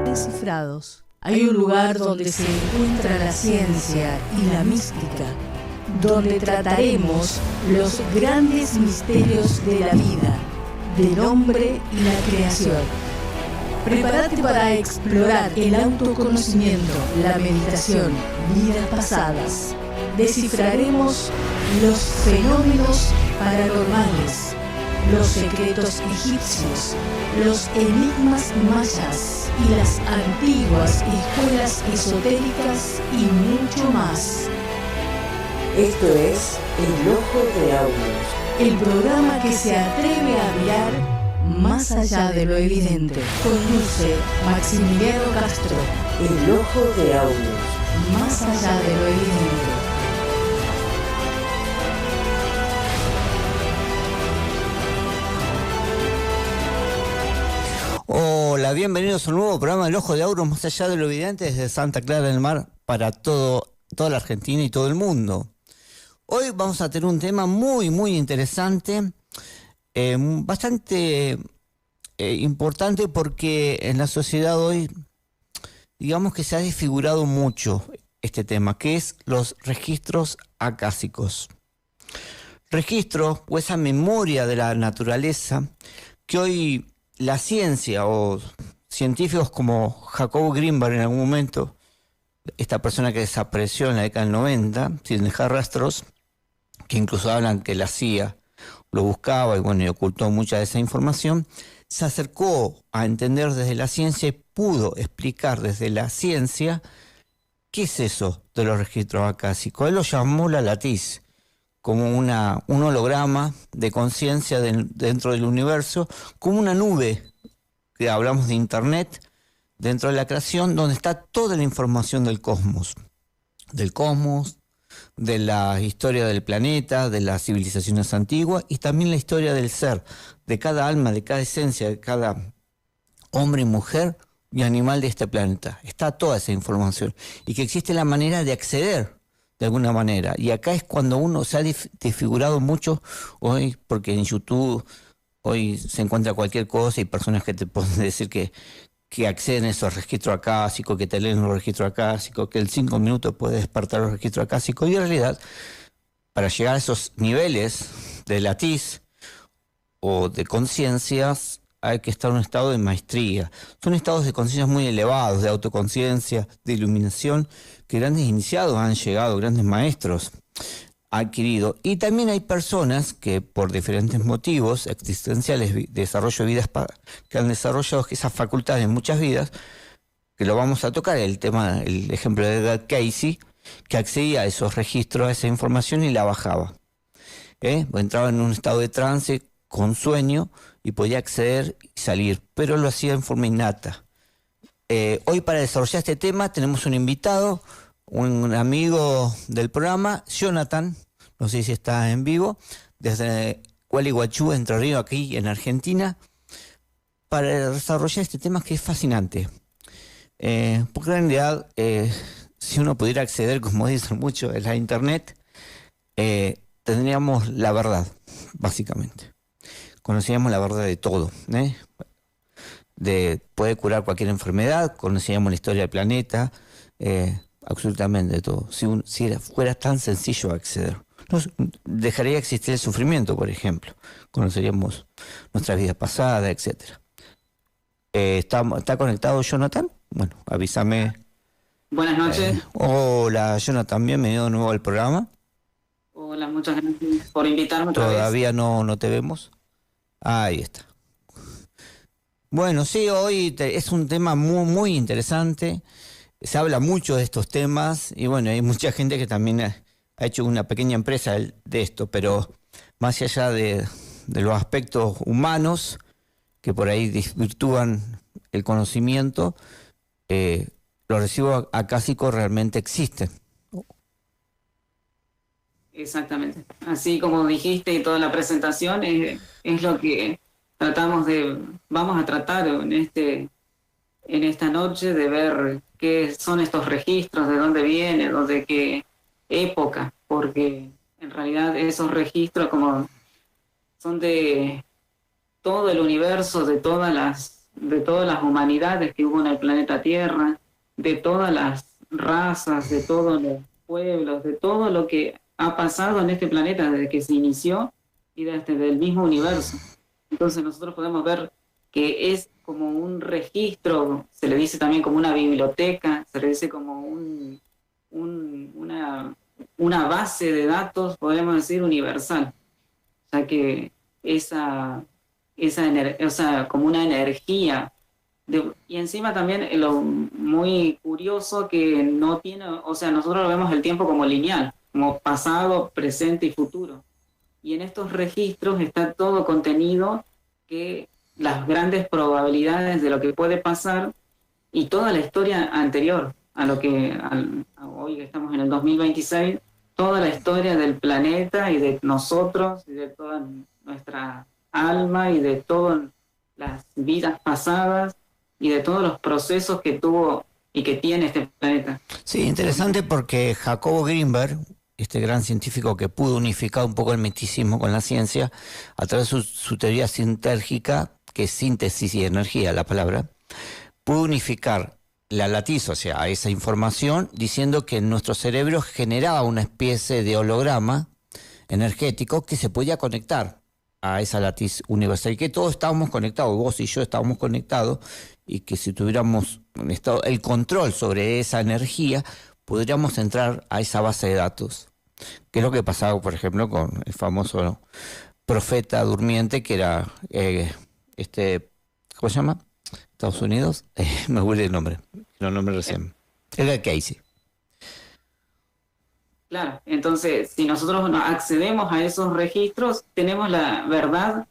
Descifrados. Hay un lugar donde se encuentra la ciencia y la mística, donde trataremos los grandes misterios de la vida, del hombre y la creación. Prepárate para explorar el autoconocimiento, la meditación, vidas pasadas. Descifraremos los fenómenos paranormales, los secretos egipcios, los enigmas mayas y las antiguas escuelas esotéricas y mucho más. Esto es El Ojo de Aulus, El programa que se atreve a mirar más allá de lo evidente. Conduce Maximiliano Castro. El Ojo de Aulus, Más allá de lo evidente. Hola, bienvenidos a un nuevo programa del Ojo de Aulus, más allá de lo evidente, desde Santa Clara del Mar para toda la Argentina y todo el mundo. Hoy vamos a tener un tema muy interesante, bastante importante, porque en la sociedad hoy, digamos que se ha desfigurado mucho este tema, que es los registros acásicos. Registros, o esa memoria de la naturaleza, que hoy la ciencia o científicos como Jacob Grinberg en algún momento, esta persona que desapareció en la década del 90, sin dejar rastros, que incluso hablan que la CIA lo buscaba y ocultó mucha de esa información, se acercó a entender desde la ciencia y pudo explicar desde la ciencia qué es eso de los registros acásicos. Él lo llamó la latiz, como un holograma de conciencia dentro del universo, como una nube, que hablamos de Internet, dentro de la creación, donde está toda la información del cosmos, de la historia del planeta, de las civilizaciones antiguas y también la historia del ser, de cada alma, de cada esencia, de cada hombre y mujer y animal de este planeta. Está toda esa información y que existe la manera de acceder de alguna manera. Y acá es cuando uno se ha desfigurado mucho hoy, porque en YouTube hoy se encuentra cualquier cosa y personas que te pueden decir que acceden a esos registros acásicos, que te leen los registros acásicos, que en 5 minutos puede despertar los registros acásicos. Y en realidad, para llegar a esos niveles de latiz o de conciencias, hay que estar en un estado de maestría. Son estados de conciencia muy elevados, de autoconciencia, de iluminación, que grandes iniciados han llegado, grandes maestros han adquirido. Y también hay personas que por diferentes motivos existenciales, de desarrollo de vidas, que han desarrollado esas facultades en muchas vidas, que lo vamos a tocar, el ejemplo de Edgar Cayce, que accedía a esos registros, a esa información y la bajaba. Entraba en un estado de trance con sueño y podía acceder y salir, pero lo hacía en forma innata. Hoy, para desarrollar este tema, tenemos un invitado, un amigo del programa, Jonathan, no sé si está en vivo, desde Gualeguaychú, Entre Ríos, aquí en Argentina, para desarrollar este tema que es fascinante. Porque en realidad, si uno pudiera acceder, como dicen muchos, a la internet, tendríamos la verdad, básicamente. Conoceríamos la verdad de todo, puede curar cualquier enfermedad, conoceríamos la historia del planeta, absolutamente de todo. Si fuera tan sencillo acceder, dejaría de existir el sufrimiento, por ejemplo. Conoceríamos nuestras vidas pasadas, etcétera. ¿Está conectado Jonathan? Bueno, avísame. Buenas noches. Hola Jonathan, bienvenido de nuevo al programa. Hola, muchas gracias por invitarme otra vez. Todavía no te vemos. Ahí está. Bueno, sí, hoy es un tema muy interesante. Se habla mucho de estos temas y hay mucha gente que también ha hecho una pequeña empresa de esto, pero más allá de los aspectos humanos que por ahí desvirtúan el conocimiento, los recibos acásicos realmente existen. Exactamente. Así como dijiste y toda la presentación, es lo que vamos a tratar en esta noche, de ver qué son estos registros, de dónde vienen, de qué época, porque en realidad esos registros como son de todo el universo, de todas de todas las humanidades que hubo en el planeta Tierra, de todas las razas, de todos los pueblos, de todo lo que ha pasado en este planeta desde que se inició y desde el mismo universo. Entonces nosotros podemos ver que es como un registro, se le dice también como una biblioteca, se le dice como una base de datos, podemos decir, universal. O sea que o sea, como una energía. Y encima también lo muy curioso que no tiene, o sea, nosotros lo vemos el tiempo como lineal, como pasado, presente y futuro. Y en estos registros está todo contenido, que las grandes probabilidades de lo que puede pasar y toda la historia anterior a lo que a hoy que estamos en el 2026, toda la historia del planeta y de nosotros y de toda nuestra alma y de todas las vidas pasadas y de todos los procesos que tuvo y que tiene este planeta. Sí, interesante porque Jacobo Grinberg, este gran científico que pudo unificar un poco el misticismo con la ciencia, a través de su teoría sintérgica, que es síntesis y energía la palabra, pudo unificar la latiz, o sea, esa información, diciendo que nuestro cerebro generaba una especie de holograma energético que se podía conectar a esa latiz universal, y que todos estábamos conectados, vos y yo estábamos conectados, y que si tuviéramos el control sobre esa energía, podríamos entrar a esa base de datos. Que es lo que pasaba, por ejemplo, con el famoso profeta durmiente, que era ¿cómo se llama? Estados Unidos, me olvidé el nombre, lo nombré recién. Era Casey. Claro, entonces si nosotros accedemos a esos registros, tenemos la verdad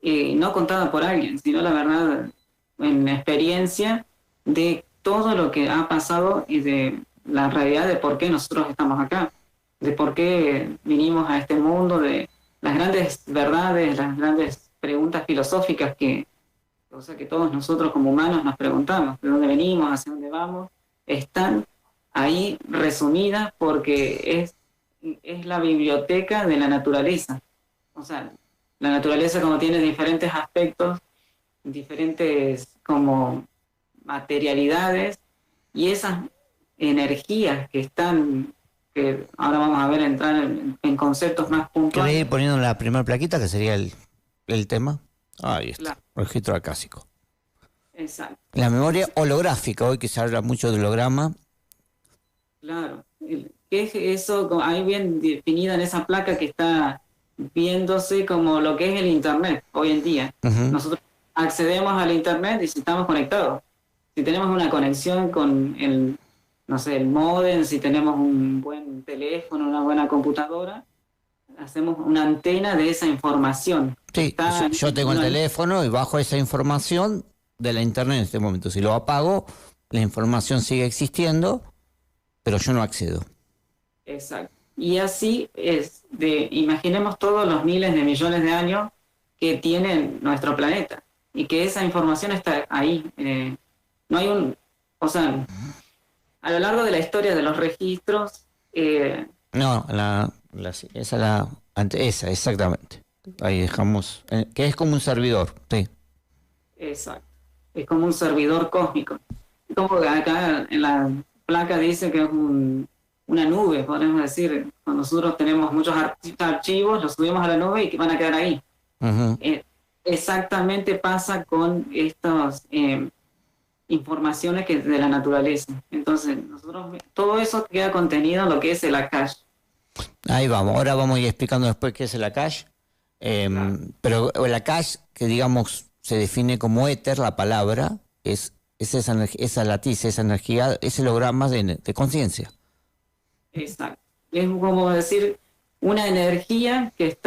no contada por alguien, sino la verdad en experiencia de todo lo que ha pasado y de la realidad de por qué nosotros estamos acá, de por qué vinimos a este mundo, de las grandes verdades, las grandes preguntas filosóficas que todos nosotros como humanos nos preguntamos, de dónde venimos, hacia dónde vamos, están ahí resumidas porque es la biblioteca de la naturaleza. O sea, la naturaleza como tiene diferentes aspectos, diferentes como materialidades, y esas energías que están, que ahora vamos a ver entrar en conceptos más puntuales. ¿Querés ir poniendo la primera plaquita, que sería el tema? Ahí está, Claro. registro acásico. Exacto. La memoria holográfica, hoy que se habla mucho de holograma. Claro. ¿Qué es eso? Ahí bien definida en esa placa que está viéndose como lo que es el Internet hoy en día. Uh-huh. Nosotros accedemos al Internet y si estamos conectados. Si tenemos una conexión con el módem, si tenemos un buen teléfono, una buena computadora, hacemos una antena de esa información. Sí, yo tengo el teléfono y bajo esa información de la internet en este momento. Si lo apago, la información sigue existiendo, pero yo no accedo. Exacto. Y así es, imaginemos todos los miles de millones de años que tiene nuestro planeta y que esa información está ahí. No hay a lo largo de la historia de los registros... esa, exactamente. Ahí dejamos, que es como un servidor, sí. Exacto. Es como un servidor cósmico. Como acá en la placa dice que es una nube, podemos decir. Cuando nosotros tenemos muchos archivos, los subimos a la nube y que van a quedar ahí. Uh-huh. Exactamente pasa con estas informaciones que de la naturaleza. Entonces, todo eso queda contenido en lo que es el Akash. Ahí vamos, ahora vamos a ir explicando después qué es el Akash. Claro. Pero el Akash, que digamos se define como éter, la palabra, es esa latiz, esa energía, ese holograma de conciencia. Exacto. Es como decir una energía que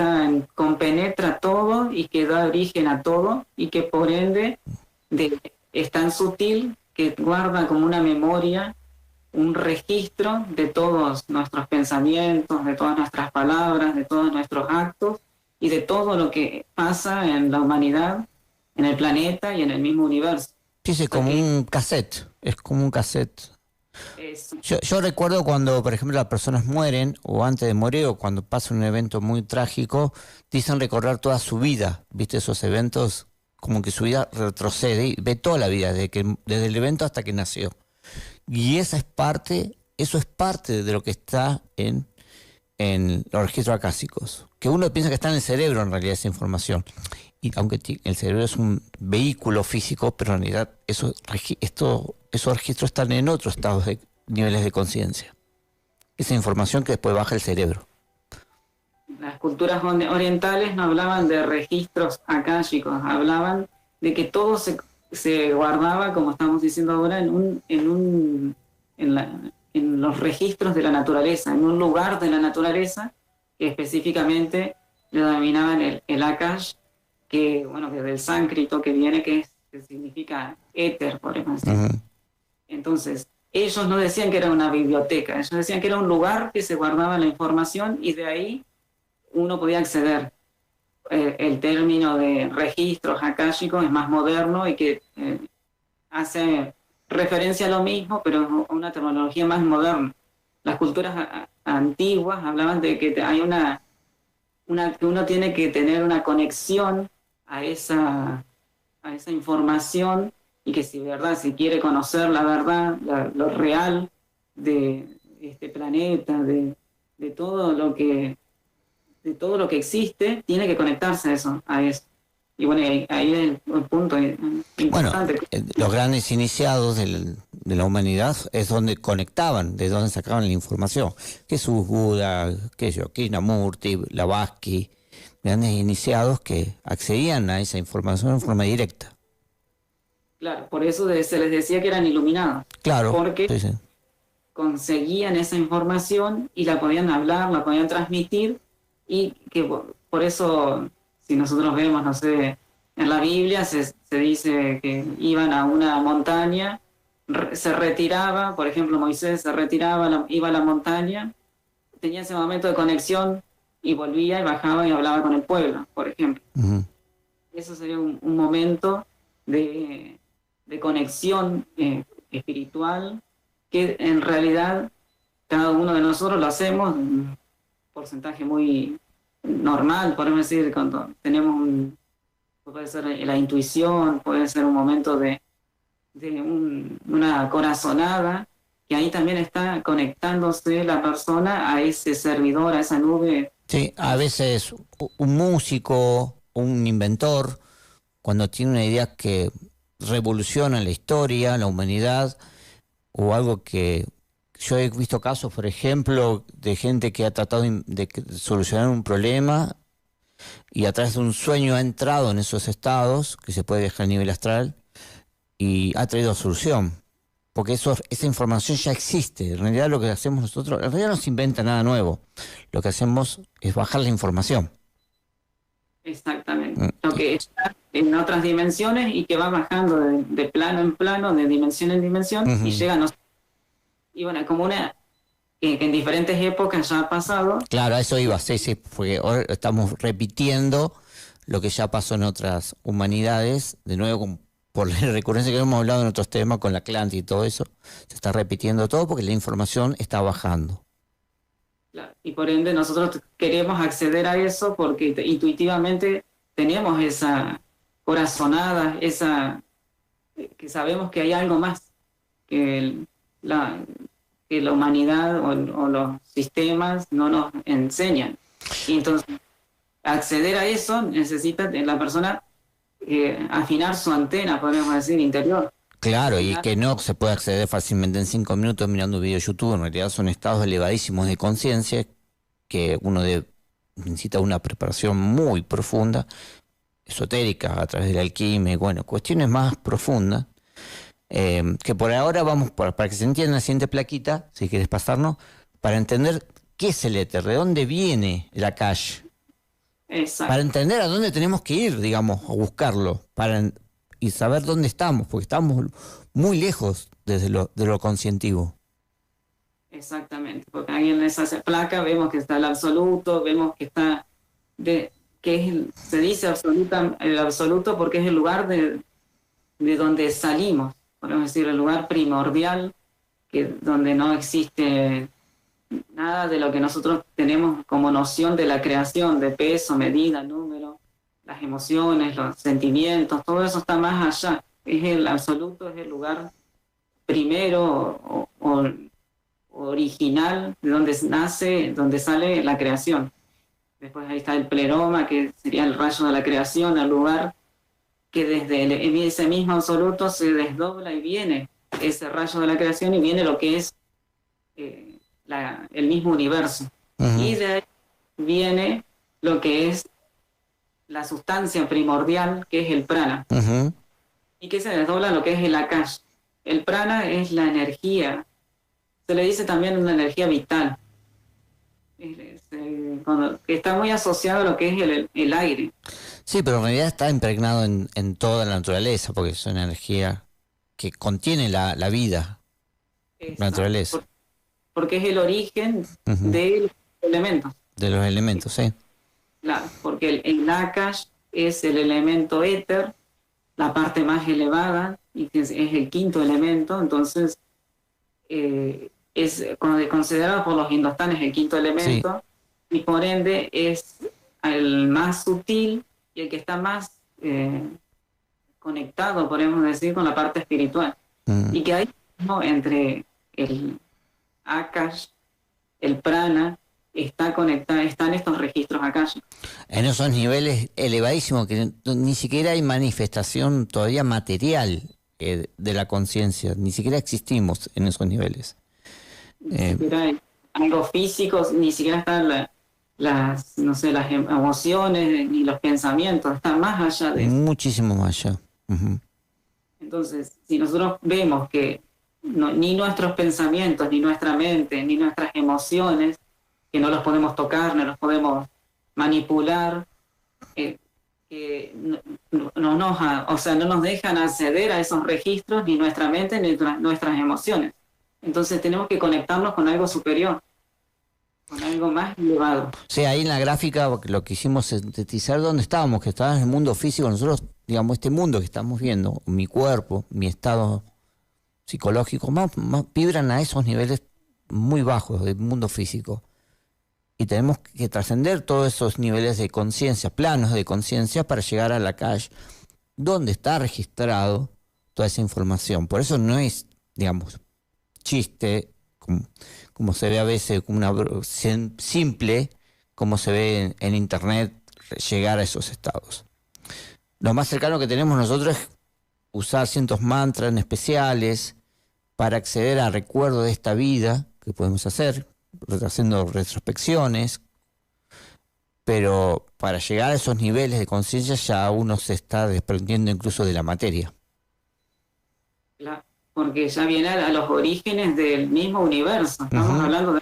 compenetra todo y que da origen a todo y que por ende es tan sutil que guarda como una memoria, un registro de todos nuestros pensamientos, de todas nuestras palabras, de todos nuestros actos y de todo lo que pasa en la humanidad, en el planeta y en el mismo universo. Sí, es como un cassette, es como un cassette. Yo recuerdo cuando, por ejemplo, las personas mueren, o antes de morir, o cuando pasa un evento muy trágico, dicen recordar toda su vida, ¿viste esos eventos? como que su vida retrocede y ve toda la vida, desde el evento hasta que nació. Y eso es parte de lo que está en los registros acásicos. Que uno piensa que está en el cerebro en realidad esa información. Y aunque el cerebro es un vehículo físico, pero en realidad esos registros están en otros estados de niveles de conciencia. Esa información que después baja el cerebro. Las culturas orientales no hablaban de registros akáshicos, hablaban de que todo se guardaba, como estamos diciendo ahora, en los registros de la naturaleza, en un lugar de la naturaleza que específicamente lo denominaban el Akash, que del sánscrito que viene, que significa éter, por ejemplo. Uh-huh. Entonces, ellos no decían que era una biblioteca, ellos decían que era un lugar que se guardaba la información y de ahí uno podía acceder. El término de registros akáshicos es más moderno y que hace referencia a lo mismo, pero a una terminología más moderna. Las culturas antiguas hablaban de que hay que uno tiene que tener una conexión a esa información y que si quiere conocer la verdad, lo real de este planeta, de todo lo que existe, tiene que conectarse a eso. Y bueno, ahí es el punto importante. Bueno, los grandes iniciados de la humanidad es donde conectaban, de donde sacaban la información. Jesús, Buda, Krishnamurti, Blavatsky, grandes iniciados que accedían a esa información en forma directa. Claro, por eso se les decía que eran iluminados. Claro. Porque conseguían esa información y la podían hablar, la podían transmitir, y que por eso, si nosotros vemos, no sé, en la Biblia se dice que iban a una montaña, se retiraba, por ejemplo, Moisés se retiraba, iba a la montaña, tenía ese momento de conexión y volvía y bajaba y hablaba con el pueblo, por ejemplo. Uh-huh. Eso sería un momento de conexión espiritual que en realidad cada uno de nosotros lo hacemos en un porcentaje muy normal, podemos decir, cuando tenemos puede ser la intuición, puede ser un momento de una corazonada, que ahí también está conectándose la persona a ese servidor, a esa nube. Sí, a veces un músico, un inventor, cuando tiene una idea que revoluciona la historia, la humanidad, o algo que... Yo he visto casos, por ejemplo, de gente que ha tratado de solucionar un problema y a través de un sueño ha entrado en esos estados, que se puede viajar a nivel astral, y ha traído solución. Porque esa información ya existe. En realidad lo que hacemos nosotros, en realidad no se inventa nada nuevo. Lo que hacemos es bajar la información. Exactamente. Lo que está en otras dimensiones y que va bajando de plano en plano, de dimensión en dimensión, uh-huh. Y llega a nosotros. Y bueno, como que en diferentes épocas ya ha pasado. Claro, a eso iba, sí, porque ahora estamos repitiendo lo que ya pasó en otras humanidades, de nuevo por la recurrencia que hemos hablado en otros temas, con la Atlántida y todo eso, se está repitiendo todo porque la información está bajando. Claro, y por ende nosotros queremos acceder a eso porque intuitivamente tenemos esa corazonada, que sabemos que hay algo más que la humanidad o los sistemas no nos enseñan. Y entonces, acceder a eso necesita la persona afinar su antena, podemos decir, interior. Claro, y que no se puede acceder fácilmente en 5 minutos mirando un video de YouTube. En realidad son estados elevadísimos de conciencia que uno necesita una preparación muy profunda, esotérica, a través de la alquimia, cuestiones más profundas. Que por ahora vamos, para que se entienda la siguiente plaquita, si quieres pasarnos, para entender qué es el éter, de dónde viene el Akash. Exacto. Para entender a dónde tenemos que ir, digamos, a buscarlo, y saber dónde estamos, porque estamos muy lejos de lo conscientivo. Exactamente, porque ahí en esa placa vemos que está el absoluto, vemos que está, se dice el absoluto porque es el lugar de donde salimos. Podemos decir el lugar primordial, donde no existe nada de lo que nosotros tenemos como noción de la creación, de peso, medida, número, las emociones, los sentimientos, todo eso está más allá. Es el absoluto, es el lugar primero o original de donde nace, donde sale la creación. Después ahí está el pleroma, que sería el rayo de la creación, el lugar que desde ese mismo absoluto se desdobla y viene ese rayo de la creación y viene lo que es el mismo universo. Ujú. Y de ahí viene lo que es la sustancia primordial, que es el prana, Ujú. y que se desdobla lo que es el akash. El prana es la energía, se le dice también una energía vital, que está muy asociado a lo que es el aire. Sí, pero en realidad está impregnado en toda la naturaleza, porque es una energía que contiene la vida, la naturaleza, Porque es el origen Ujú. de los elementos. de los elementos, sí. Claro, porque el Akash es el elemento éter, la parte más elevada, y que es el quinto elemento, entonces es considerado por los indostanes el quinto elemento, y por ende es el más sutil y el que está más conectado, podemos decir, con la parte espiritual. Mm. Y que hay, ¿no?, entre el Akash, el prana, está conectado, están estos registros akáshicos. En esos niveles elevadísimos que ni siquiera hay manifestación todavía material de la conciencia, ni siquiera existimos en esos niveles. Ni siquiera hay algo físico, ni siquiera están las, no sé, las emociones ni los pensamientos, están más allá de eso. Muchísimo más allá. Ujú. Entonces, si nosotros vemos que ni nuestros pensamientos, ni nuestra mente, ni nuestras emociones, que no los podemos tocar, no los podemos manipular, que no nos dejan acceder a esos registros, ni nuestra mente, ni nuestras emociones. Entonces tenemos que conectarnos con algo superior, con algo más elevado. Sí, ahí en la gráfica lo que hicimos sintetizar dónde estábamos, que estábamos en el mundo físico, nosotros, digamos, este mundo que estamos viendo, mi cuerpo, mi estado psicológico, más vibran a esos niveles muy bajos del mundo físico. Y tenemos que trascender todos esos niveles de conciencia, planos de conciencia, para llegar a la calle, donde está registrado toda esa información. Por eso no es, digamos, chiste, como se ve a veces, como una simple, como se ve en internet, llegar a esos estados. Lo más cercano que tenemos nosotros es usar ciertos mantras especiales para acceder a recuerdos de esta vida que podemos hacer, haciendo retrospecciones, pero para llegar a esos niveles de conciencia ya uno se está desprendiendo incluso de la materia. Porque ya viene a los orígenes del mismo universo, estamos hablando de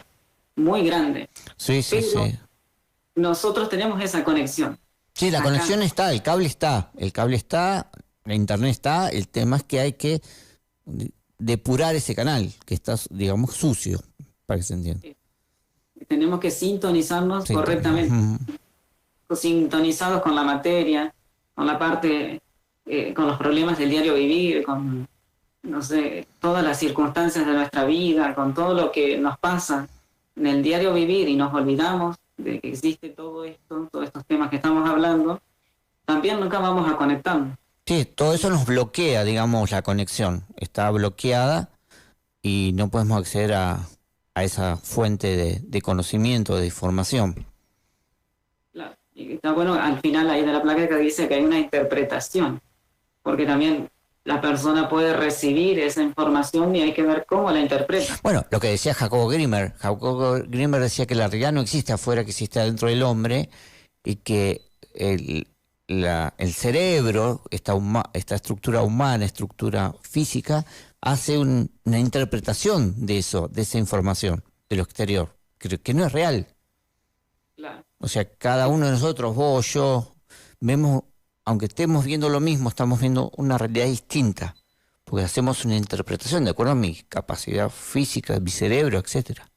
muy grande. Sí, sí, pero sí. nosotros tenemos esa conexión. Sí, la Acá. conexión está, el cable está, la internet está, el tema es que hay que depurar ese canal, que está, digamos, sucio, para que se entienda. Tenemos que sintonizarnos Sí, correctamente, sintonizados con la materia, con la parte, con los problemas del diario vivir, con, no sé, todas las circunstancias de nuestra vida, con todo lo que nos pasa en el diario vivir y nos olvidamos de que existe todo esto, todos estos temas que estamos hablando, también nunca vamos a conectarnos. Sí, todo eso nos bloquea, digamos, la conexión. Está bloqueada y no podemos acceder a esa fuente de conocimiento, de información. Claro. Y está bueno, al final ahí de la placa que dice que hay una interpretación, porque también la persona puede recibir esa información y hay que ver cómo la interpreta. Bueno, lo que decía Jacobo Grimmer decía que la realidad no existe afuera, que existe adentro del hombre, y que el cerebro, esta estructura humana, estructura física, hace una interpretación de eso, de esa información, de lo exterior, que no es real. Claro. O sea, cada uno de nosotros, vos, yo, vemos, aunque estemos viendo lo mismo, estamos viendo una realidad distinta, porque hacemos una interpretación de acuerdo a mi capacidad física, mi cerebro, etcétera.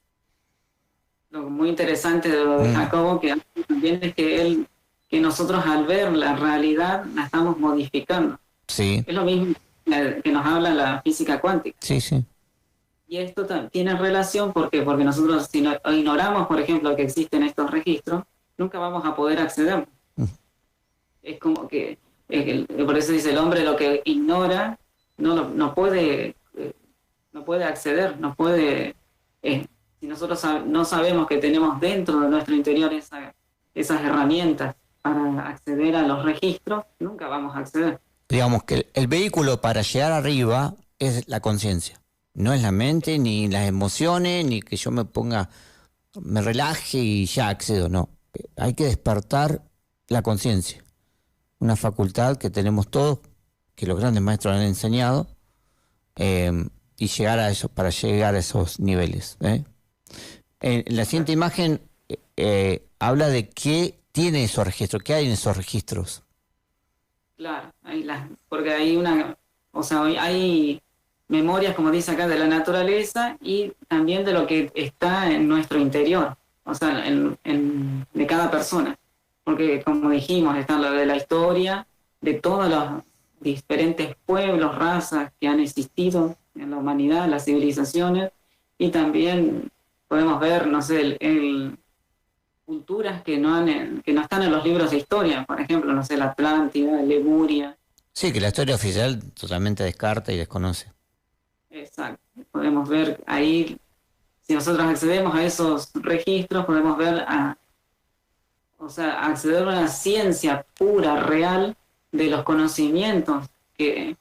Lo muy interesante de lo de Jacobo, que también es que nosotros al ver la realidad la estamos modificando. Sí. Es lo mismo que nos habla la física cuántica. Sí, sí. Y esto tiene relación porque nosotros, si ignoramos, por ejemplo, que existen estos registros, nunca vamos a poder acceder. Es como que, por eso dice el hombre lo que ignora no puede acceder, no puede, si nosotros no sabemos que tenemos dentro de nuestro interior esas herramientas para acceder a los registros, nunca vamos a acceder. Digamos que el vehículo para llegar arriba es la conciencia, no es la mente, ni las emociones, ni que yo me relaje y ya accedo, no. Hay que despertar la conciencia, una facultad que tenemos todos, que los grandes maestros han enseñado, y llegar a eso, para llegar a esos niveles. La siguiente imagen habla de qué tiene esos registros, qué hay en esos registros. Claro, porque hay hay memorias, como dice acá, de la naturaleza y también de lo que está en nuestro interior, o sea, de cada persona. Porque, como dijimos, está lo de la historia, de todos los diferentes pueblos, razas que han existido en la humanidad, las civilizaciones, y también podemos ver, no sé, culturas que no están en los libros de historia, por ejemplo, no sé, la Atlántida, Lemuria. Sí, que la historia oficial totalmente descarta y desconoce. Exacto. Podemos ver ahí, si nosotros accedemos a esos registros, podemos ver acceder a una ciencia pura, real, de los conocimientos que,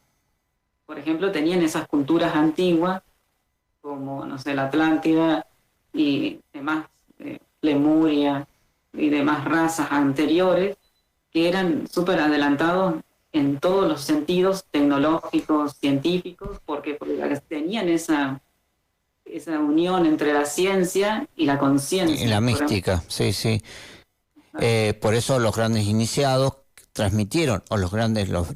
por ejemplo, tenían esas culturas antiguas, como, no sé, la Atlántida y demás, Lemuria y demás razas anteriores, que eran súper adelantados en todos los sentidos tecnológicos, científicos, porque tenían esa unión entre la ciencia y la conciencia. Y la mística, sí, sí. Por eso los grandes iniciados transmitieron, o los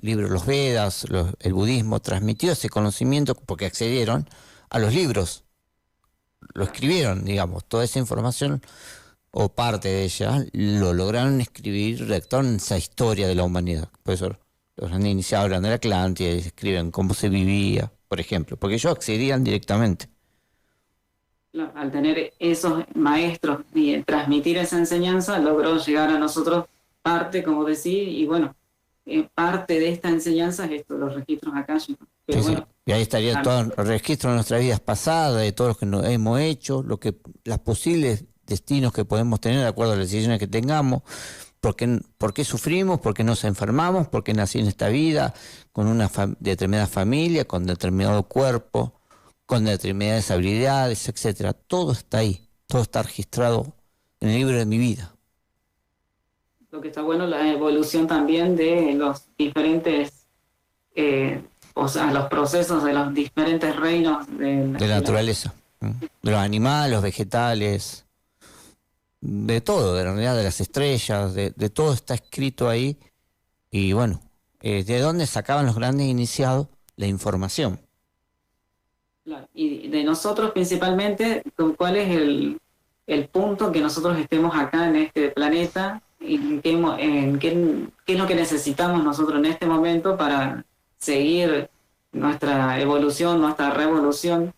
libros, los Vedas, el budismo transmitió ese conocimiento porque accedieron a los libros, lo escribieron, digamos, toda esa información o parte de ella lo lograron escribir, redactaron esa historia de la humanidad. Por eso los grandes iniciados hablan de la Atlántida y escriben cómo se vivía, por ejemplo, porque ellos accedían directamente. Al tener esos maestros y transmitir esa enseñanza, logró llegar a nosotros parte, como decir, y bueno, parte de esta enseñanza es esto, los registros akáshicos. Sí, bueno, sí. Y ahí estaría todo el registro de nuestras vidas pasadas, de todo lo que hemos hecho, las posibles destinos que podemos tener de acuerdo a las decisiones que tengamos, por qué sufrimos, por qué nos enfermamos, por qué nací en esta vida, con una determinada familia, con determinado cuerpo, con determinadas habilidades, etcétera. Todo está ahí, todo está registrado en el libro de mi vida. Lo que está bueno, la evolución también de los diferentes, los procesos de los diferentes reinos de la naturaleza, de los animales, los vegetales, de todo, de la realidad de las estrellas, de todo está escrito ahí. Y bueno, ¿de dónde sacaban los grandes iniciados la información? Claro. Y de nosotros principalmente, ¿cuál es el punto que nosotros estemos acá en este planeta? ¿Y qué es lo que necesitamos nosotros en este momento para seguir nuestra evolución, nuestra revolución?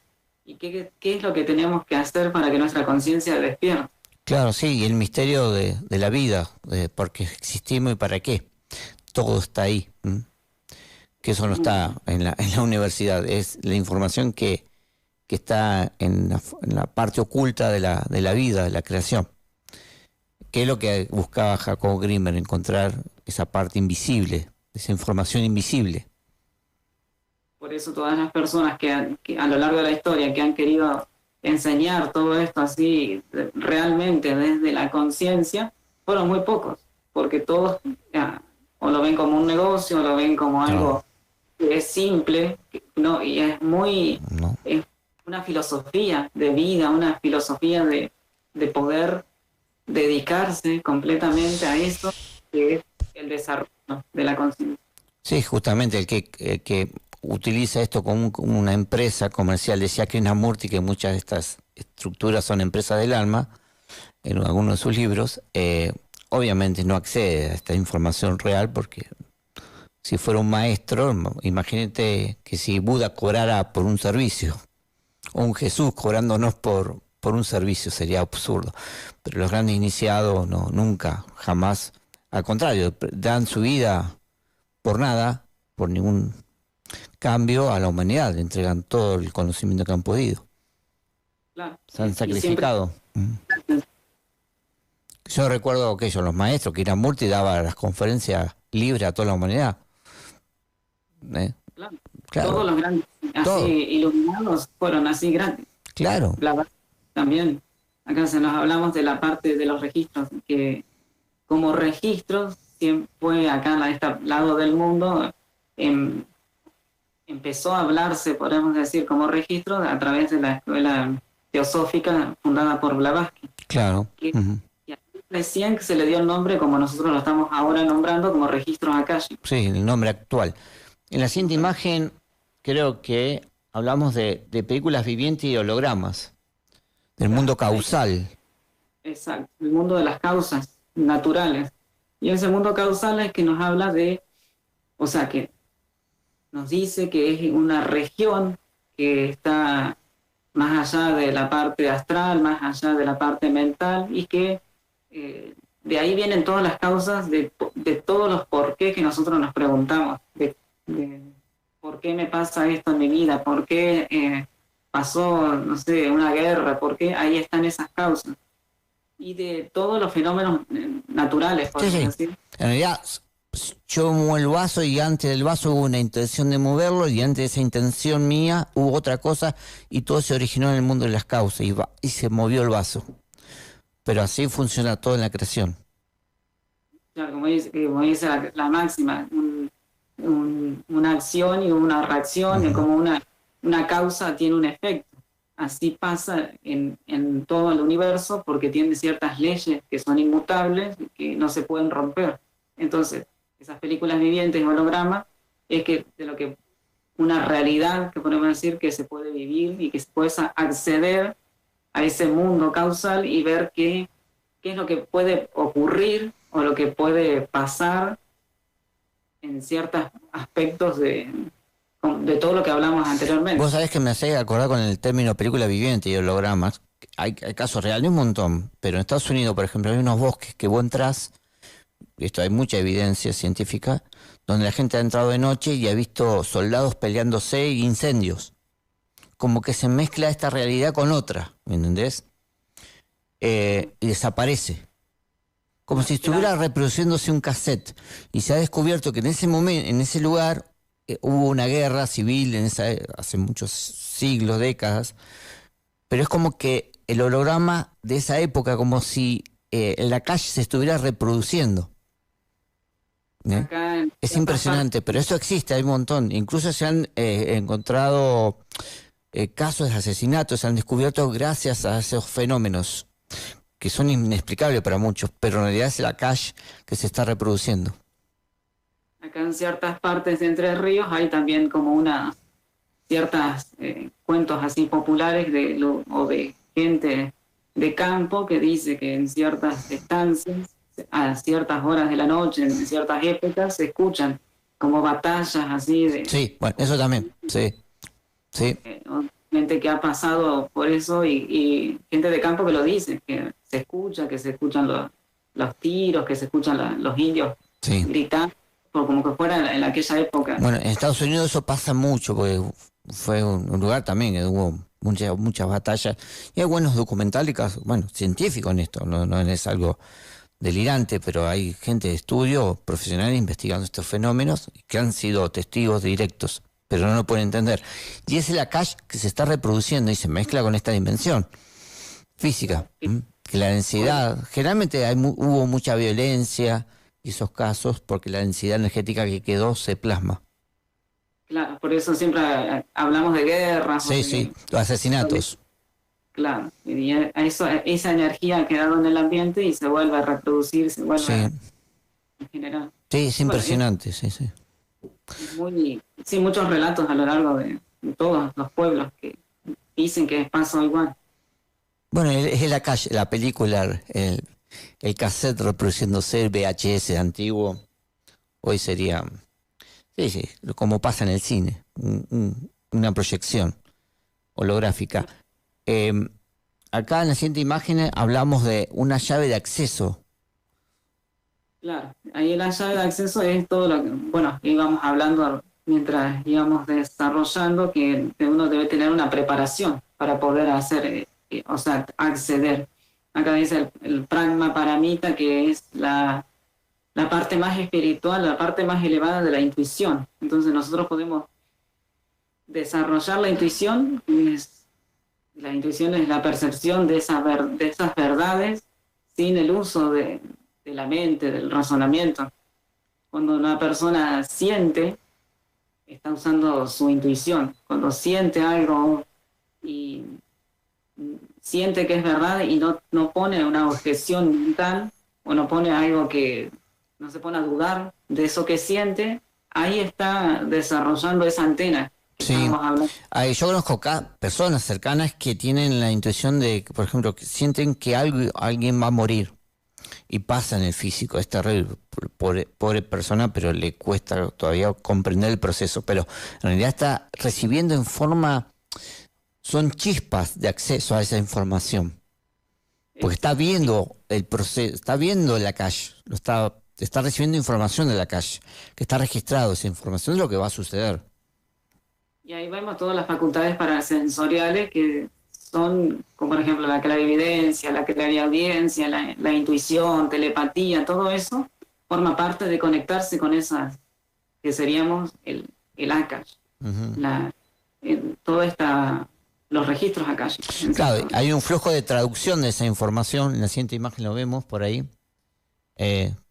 ¿Y qué es lo que tenemos que hacer para que nuestra conciencia despierte? Claro, sí, y el misterio de la vida, de por qué existimos y para qué. Todo está ahí. Que eso no está en la universidad, es la información que está en la parte oculta de la vida, de la creación. ¿Qué es lo que buscaba Jacob Grimmer? Encontrar esa parte invisible, esa información invisible. Por eso todas las personas que a lo largo de la historia que han querido enseñar todo esto así realmente desde la conciencia, fueron muy pocos, porque todos o lo ven como un negocio, o lo ven como algo que es simple, no, y es es una filosofía de vida, una filosofía de poder dedicarse completamente a eso, que es el desarrollo de la conciencia. Sí, justamente el que utiliza esto como una empresa comercial, decía Krishnamurti que muchas de estas estructuras son empresas del alma, en algunos de sus libros, obviamente no accede a esta información real, porque si fuera un maestro, imagínate que si Buda cobrara por un servicio, o un Jesús cobrándonos por un servicio, sería absurdo. Pero los grandes iniciados nunca, jamás al contrario, dan su vida por nada, por ningún cambio a la humanidad, le entregan todo el conocimiento que han podido. Claro. Se han Y sacrificado. siempre- Yo recuerdo que ellos, los maestros, que Krishnamurti daba las conferencias libres a toda la humanidad. Claro. Claro, Todos los grandes así Todo. iluminados fueron así grandes. claro. También, acá se nos hablamos de la parte de los registros, que como registros siempre fue acá en este lado del mundo, empezó a hablarse, podemos decir, como registro a través de la escuela teosófica fundada por Blavatsky. Claro. Que- Ujú. Y recién que se le dio el nombre, como nosotros lo estamos ahora nombrando, como registros akáshicos. Sí, el nombre actual. En la siguiente imagen creo que hablamos de películas vivientes y hologramas, del mundo causal. Exacto, el mundo de las causas naturales. Y ese mundo causal es que nos habla de, o sea, que nos dice que es una región que está más allá de la parte astral, más allá de la parte mental, y que de ahí vienen todas las causas de todos los por qué que nosotros nos preguntamos, de por qué me pasa esto en mi vida, por qué pasó, no sé, una guerra, por qué ahí están esas causas. Y de todos los fenómenos naturales, por Sí, sí. decir. En realidad, yo muevo el vaso y antes del vaso hubo una intención de moverlo y antes de esa intención mía hubo otra cosa y todo se originó en el mundo de las causas y se movió el vaso. Pero así funciona todo en la creación. Claro, como dice la máxima, una acción y una reacción, Ujú. como una causa tiene un efecto. Así pasa en todo el universo porque tiene ciertas leyes que son inmutables, que no se pueden romper. Entonces, esas películas vivientes, hologramas, es que de lo que una realidad que podemos decir que se puede vivir y que se puede acceder a ese mundo causal y ver qué es lo que puede ocurrir o lo que puede pasar en ciertos aspectos de todo lo que hablamos anteriormente. Vos sabés que me hace acordar con el término película viviente y hologramas. Hay casos reales un montón, pero en Estados Unidos, por ejemplo, hay unos bosques que vos entrás, esto hay mucha evidencia científica, donde la gente ha entrado de noche y ha visto soldados peleándose y incendios. Como que se mezcla esta realidad con otra, ¿me entendés? Y desaparece. Como si estuviera reproduciéndose un cassette. Y se ha descubierto que en ese momento, en ese lugar, hubo una guerra civil hace muchos siglos, décadas. Pero es como que el holograma de esa época, como si en la calle se estuviera reproduciendo. Acá Es impresionante, pero eso existe, hay un montón. Incluso se han encontrado casos de asesinatos, se han descubierto gracias a esos fenómenos que son inexplicables para muchos, pero en realidad es la calle que se está reproduciendo. Acá en ciertas partes de Entre Ríos hay también como ciertas cuentos así populares o de gente de campo que dice que en ciertas estancias, a ciertas horas de la noche, en ciertas épocas, se escuchan como batallas así de Sí, bueno, eso también, sí. Sí, gente que ha pasado por eso y gente de campo que lo dice, que se escuchan los tiros, que se escuchan los indios sí. gritando, como que fuera en aquella época. Bueno, en Estados Unidos eso pasa mucho, porque fue un lugar también que hubo muchas batallas. Y hay buenos documentales, bueno, científicos en esto, no es algo delirante, pero hay gente de estudio, profesionales, investigando estos fenómenos que han sido testigos directos, pero no lo pueden entender. Y es el Akash que se está reproduciendo y se mezcla con esta dimensión física, que la densidad, generalmente hubo mucha violencia y esos casos porque la densidad energética que quedó se plasma. Claro, por eso siempre hablamos de guerras. Sí, sí, los asesinatos. Claro, y esa energía ha quedado en el ambiente y se vuelve a reproducir, se vuelve en general. Sí, es impresionante, sí. Sí, muchos relatos a lo largo de todos los pueblos que dicen que pasó igual. Bueno, es la calle, la película, el cassette reproduciéndose, el VHS antiguo, hoy sería, sí, como pasa en el cine, una proyección holográfica. Acá en la siguiente imagen hablamos de una llave de acceso. Claro, ahí la llave de acceso es todo lo que, bueno, íbamos hablando mientras íbamos desarrollando que uno debe tener una preparación para poder hacer, o sea, acceder. Acá dice el pragma paramita, que es la parte más espiritual, la parte más elevada de la intuición. Entonces nosotros podemos desarrollar la intuición. La intuición es la percepción de esas verdades sin el uso de la mente, del razonamiento. Cuando una persona siente, está usando su intuición. Cuando siente algo y siente que es verdad y no pone una objeción mental o no pone algo que no se pone a dudar de eso que siente, ahí está desarrollando esa antena que Sí, estábamos hablando. yo conozco acá personas cercanas que tienen la intuición de, por ejemplo, que sienten que alguien va a morir y pasa en el físico. Es terrible, pobre persona, pero le cuesta todavía comprender el proceso. Pero en realidad está recibiendo son chispas de acceso a esa información. Porque está viendo el proceso, está viendo la calle, está recibiendo información de la calle, que está registrado esa información de lo que va a suceder. Y ahí vemos todas las facultades parasensoriales que son, como por ejemplo la clarividencia, la clariaudiencia, la intuición, telepatía, todo eso forma parte de conectarse con esas que seríamos el Akash, todo los registros Akash. Claro, hay un flujo de traducción de esa información, en la siguiente imagen lo vemos por ahí.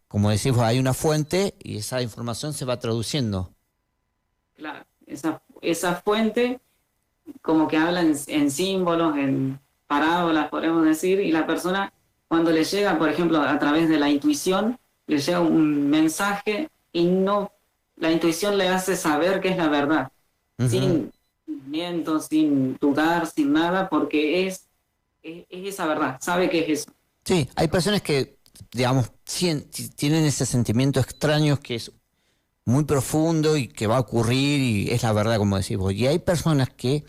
Como decimos, hay una fuente y esa información se va traduciendo. Claro, esa fuente como que habla en símbolos, en parábolas, podemos decir, y la persona cuando le llega, por ejemplo, a través de la intuición, le llega un mensaje y la intuición le hace saber que es la verdad, sin miento, sin dudar, sin nada, porque es esa verdad, sabe que es eso. Sí, hay personas que, digamos, tienen ese sentimiento extraño que es muy profundo y que va a ocurrir y es la verdad, como decís vos. Y hay personas que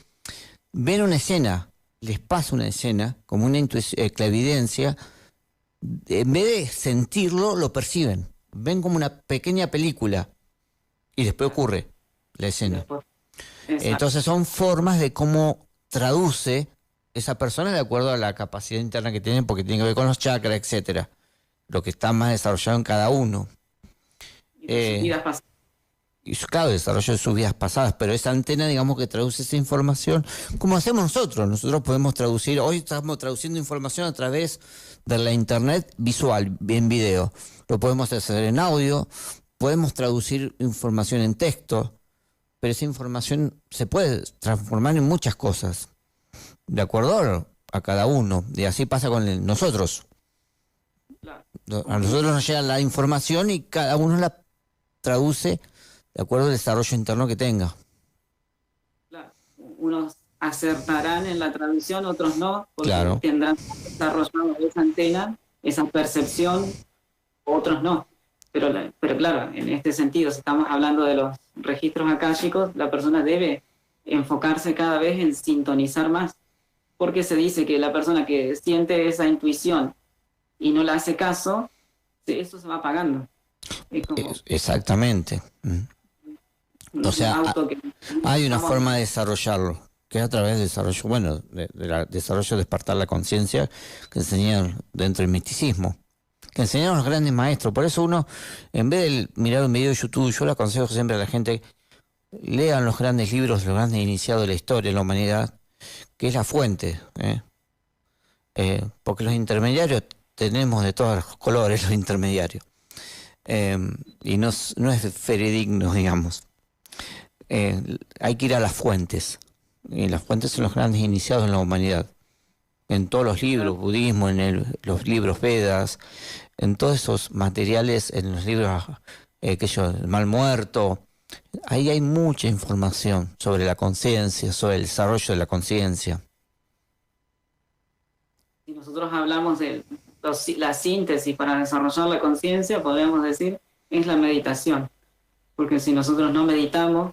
ven una escena, les pasa una escena, como una clarividencia, en vez de sentirlo, lo perciben. Ven como una pequeña película y después ocurre la escena. Entonces son formas de cómo traduce esa persona de acuerdo a la capacidad interna que tienen, porque tiene que ver con los chakras, etcétera, lo que está más desarrollado en cada uno. Y claro, desarrollo de sus vidas pasadas, pero esa antena, digamos, que traduce esa información, como hacemos nosotros. Nosotros podemos traducir, hoy estamos traduciendo información a través de la internet visual, en video. Lo podemos hacer en audio, podemos traducir información en texto, pero esa información se puede transformar en muchas cosas, de acuerdo a cada uno, y así pasa con nosotros. A nosotros nos llega la información y cada uno la traduce de acuerdo al desarrollo interno que tenga. Claro. Unos acertarán en la traducción, otros no, porque claro, tendrán desarrollado esa antena, esa percepción, otros no. Pero claro, en este sentido, si estamos hablando de los registros akáshicos, la persona debe enfocarse cada vez en sintonizar más, porque se dice que la persona que siente esa intuición y no le hace caso, eso se va apagando. Exactamente. O sea, hay una forma de desarrollarlo, que es a través del desarrollo, bueno, de desarrollo de despertar la conciencia, que enseñan dentro del misticismo, que enseñaron los grandes maestros. Por eso uno, en vez de mirar un video de YouTube, yo le aconsejo siempre a la gente, lean los grandes libros, los grandes iniciados de la historia de la humanidad, que es la fuente, porque los intermediarios tenemos de todos los colores, los intermediarios, y no es fidedigno, digamos. Hay que ir a las fuentes, y las fuentes son los grandes iniciados en la humanidad, en todos los libros, budismo, los libros Vedas, en todos esos materiales, en los libros, el mal muerto. Ahí hay mucha información sobre la conciencia, sobre el desarrollo de la conciencia. Si nosotros hablamos de la síntesis para desarrollar la conciencia, podríamos decir, es la meditación. Porque si nosotros no meditamos,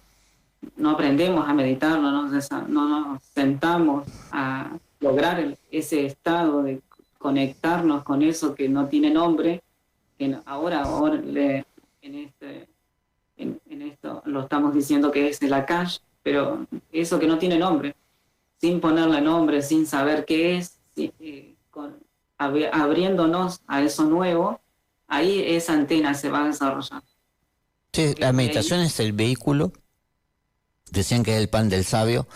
no aprendemos a meditar, no nos sentamos a lograr ese estado de conectarnos con eso que no tiene nombre, ahora en esto lo estamos diciendo que es el Akash, pero eso que no tiene nombre, sin ponerle nombre, sin saber qué es, abriéndonos a eso nuevo, ahí esa antena se va a desarrollar. Sí, la meditación es el vehículo, decían que es el pan del sabio,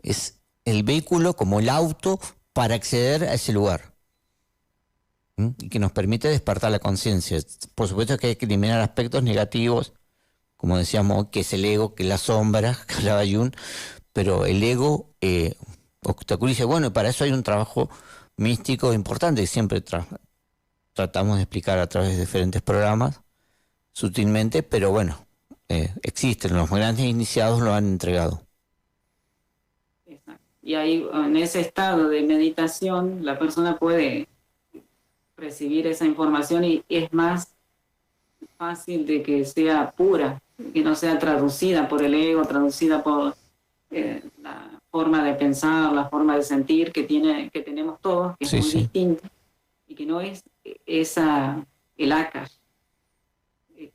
es el vehículo como el auto para acceder a ese lugar. Y que nos permite despertar la conciencia. Por supuesto que hay que eliminar aspectos negativos, como decíamos, que es el ego, que es la sombra, que hablaba Jung, pero el ego obstaculiza. Bueno, para eso hay un trabajo místico importante que siempre tratamos de explicar a través de diferentes programas, sutilmente, pero bueno, existen, los grandes iniciados lo han entregado. Exacto. Y ahí, en ese estado de meditación, la persona puede recibir esa información y es más fácil de que sea pura, que no sea traducida por el ego, traducida por la forma de pensar, la forma de sentir que tenemos todos, que es muy distinta, y que no es el Akash,